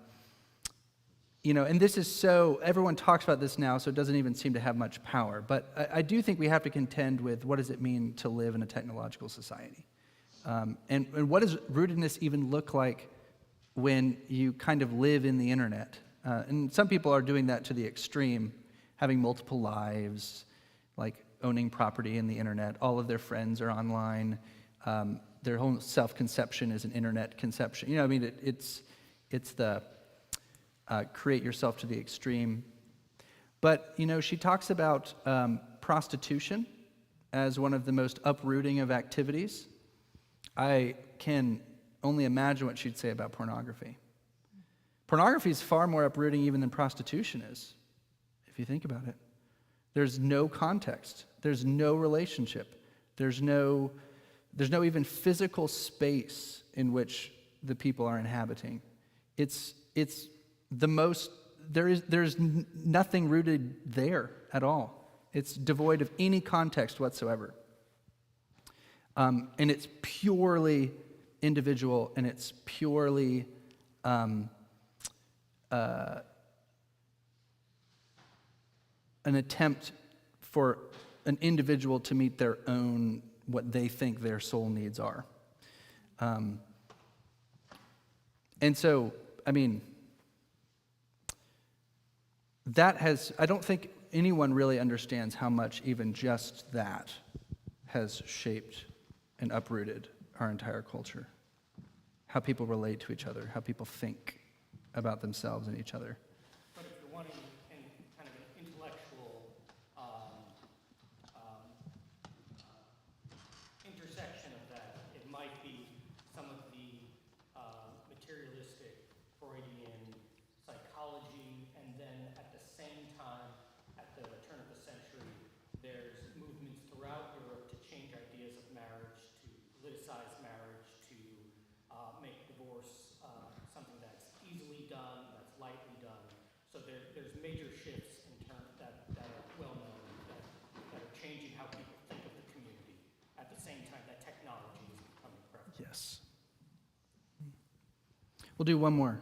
this is so, everyone talks about this now, so it doesn't even seem to have much power, but I do think we have to contend with what does it mean to live in a technological society? And what does rootedness even look like when you kind of live in the internet? And some people are doing that to the extreme, having multiple lives, like owning property in the internet. All of their friends are online. Their whole self-conception is an internet conception. It's the create yourself to the extreme. But, she talks about prostitution as one of the most uprooting of activities. I can only imagine what she'd say about pornography. Pornography is far more uprooting even than prostitution is, if you think about it. There's no context. There's no relationship. There's no even physical space in which the people are inhabiting. It's the most, there's nothing rooted there at all. It's devoid of any context whatsoever. And it's purely individual, and it's purely an attempt for an individual to meet their own, what they think their soul needs are. And so, I don't think anyone really understands how much even just that has shaped and uprooted our entire culture. How people relate to each other, how people think about themselves and each other. But if you're wanting kind of an intellectual there's movements throughout Europe to change ideas of marriage, to politicize marriage, to make divorce something that's easily done, that's lightly done. So there's major shifts in terms that are well known, that are changing how people think of the community. At the same time, that technology is becoming prevalent. Yes. We'll do one more.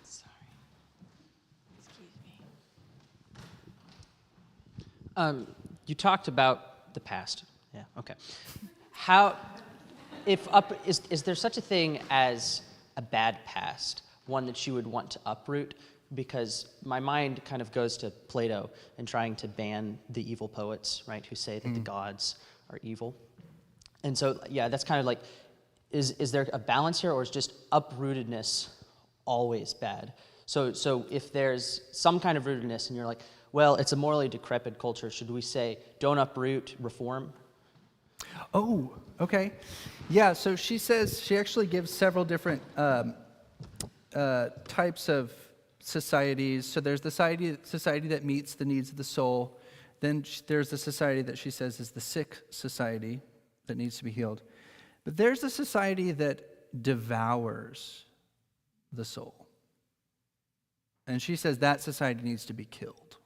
Sorry. Excuse me. You talked about the past. Yeah. Okay. Is there such a thing as a bad past, one that you would want to uproot? Because my mind kind of goes to Plato and trying to ban the evil poets, right, who say that the gods are evil. And so, yeah, that's kind of like, is there a balance here, or is just uprootedness always bad? So if there's some kind of rootedness and you're like, well, it's a morally decrepit culture, should we say, don't uproot, reform? Oh, okay. Yeah, so she says, she actually gives several different types of societies. So there's the society that meets the needs of the soul. Then there's the society that she says is the sick society that needs to be healed. But there's the society that devours the soul. And she says that society needs to be killed.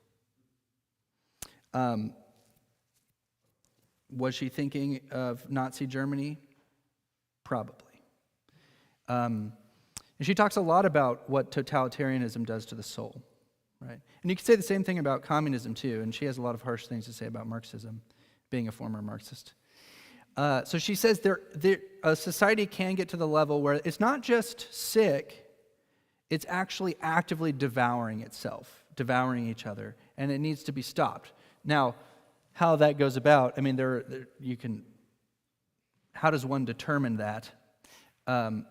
Was she thinking of Nazi Germany? Probably. And she talks a lot about what totalitarianism does to the soul, right? And you could say the same thing about communism too, and she has a lot of harsh things to say about Marxism, being a former Marxist. So she says a society can get to the level where it's not just sick, it's actually actively devouring itself, devouring each other, and it needs to be stopped. Now, how that goes about, I mean, how does one determine that? And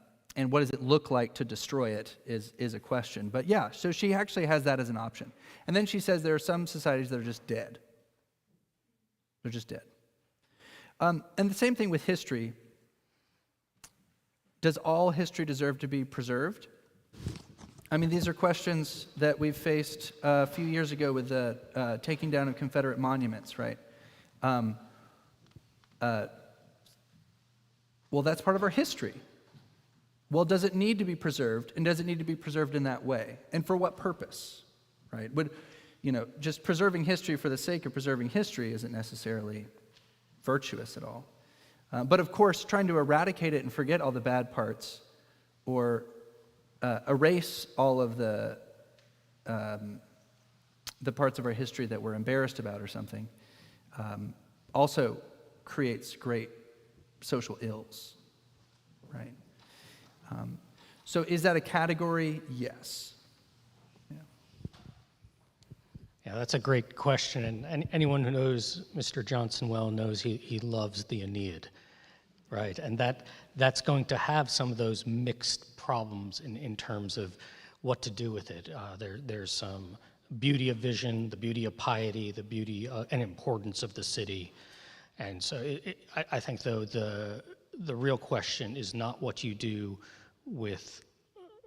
what does it look like to destroy it is a question. But yeah, so she actually has that as an option. And then she says there are some societies that are just dead. They're just dead. And the same thing with history. Does all history deserve to be preserved? I mean, these are questions that we've faced a few years ago with the taking down of Confederate monuments, right? Well, that's part of our history. Well, does it need to be preserved, and does it need to be preserved in that way? And for what purpose, right? Just preserving history for the sake of preserving history isn't necessarily virtuous at all. But of course, trying to eradicate it and forget all the bad parts, or erase all of the parts of our history that we're embarrassed about or something, also creates great social ills, right? So is that a category? Yes. Yeah, that's a great question, and anyone who knows Mr. Johnson well knows he loves the Aeneid, right? And that's going to have some of those mixed problems in terms of what to do with it. There's some beauty of vision, the beauty of piety, the beauty and importance of the city, and so I think though the real question is not what you do with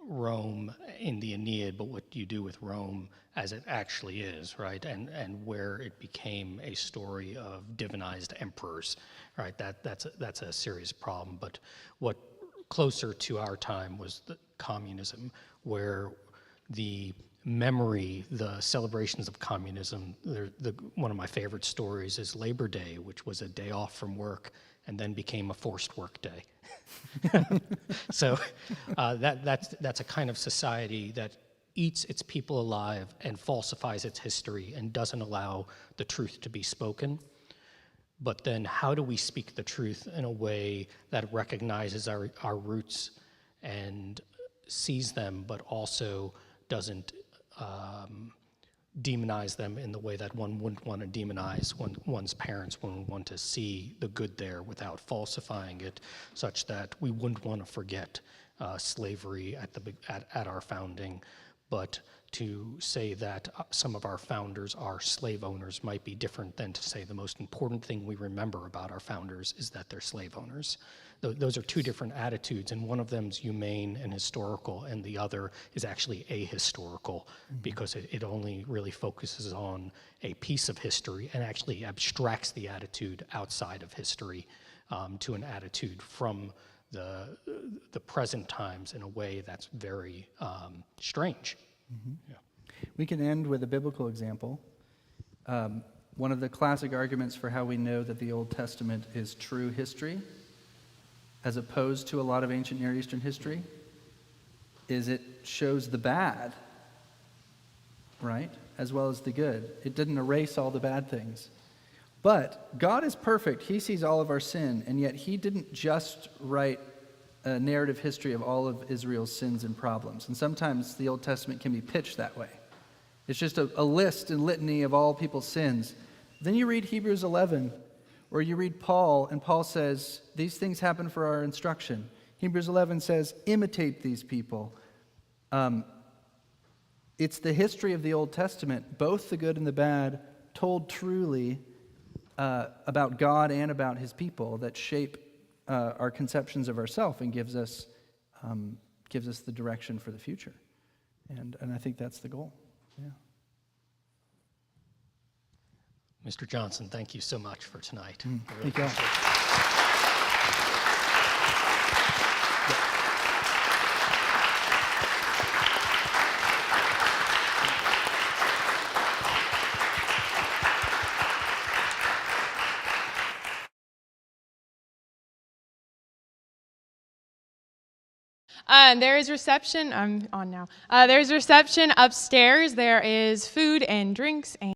Rome in the Aeneid, but what you do with Rome as it actually is, right? And where it became a story of divinized emperors, right? That's a serious problem. But what closer to our time was the communism, where the memory, the celebrations of communism, one of my favorite stories is Labor Day, which was a day off from work and then became a forced work day. So that's a kind of society that eats its people alive and falsifies its history and doesn't allow the truth to be spoken. But then how do we speak the truth in a way that recognizes our roots and sees them, but also doesn't demonize them in the way that one wouldn't want to demonize one's parents, one would want to see the good there without falsifying it, such that we wouldn't want to forget slavery at our founding, but to say that some of our founders are slave owners might be different than to say the most important thing we remember about our founders is that they're slave owners. Those are two different attitudes, and one of them is humane and historical, and the other is actually ahistorical, because it only really focuses on a piece of history and actually abstracts the attitude outside of history to an attitude from the present times in a way that's very strange. Yeah. We can end with a biblical example. One of the classic arguments for how we know that the Old Testament is true history, as opposed to a lot of ancient Near Eastern history, is it shows the bad, right, as well as the good. It didn't erase all the bad things. But God is perfect. He sees all of our sin, and yet he didn't just write a narrative history of all of Israel's sins and problems. And sometimes the Old Testament can be pitched that way. It's just a list and litany of all people's sins. Then you read Hebrews 11, or you read Paul, and Paul says, these things happen for our instruction. Hebrews 11 says, imitate these people. It's the history of the Old Testament, both the good and the bad, told truly about God and about his people, that shape our conceptions of ourselves and gives us the direction for the future. And I think that's the goal. Yeah. Mr. Johnson, thank you so much for tonight. Thank you. There is reception. I'm on now. There's reception upstairs. There is food and drinks and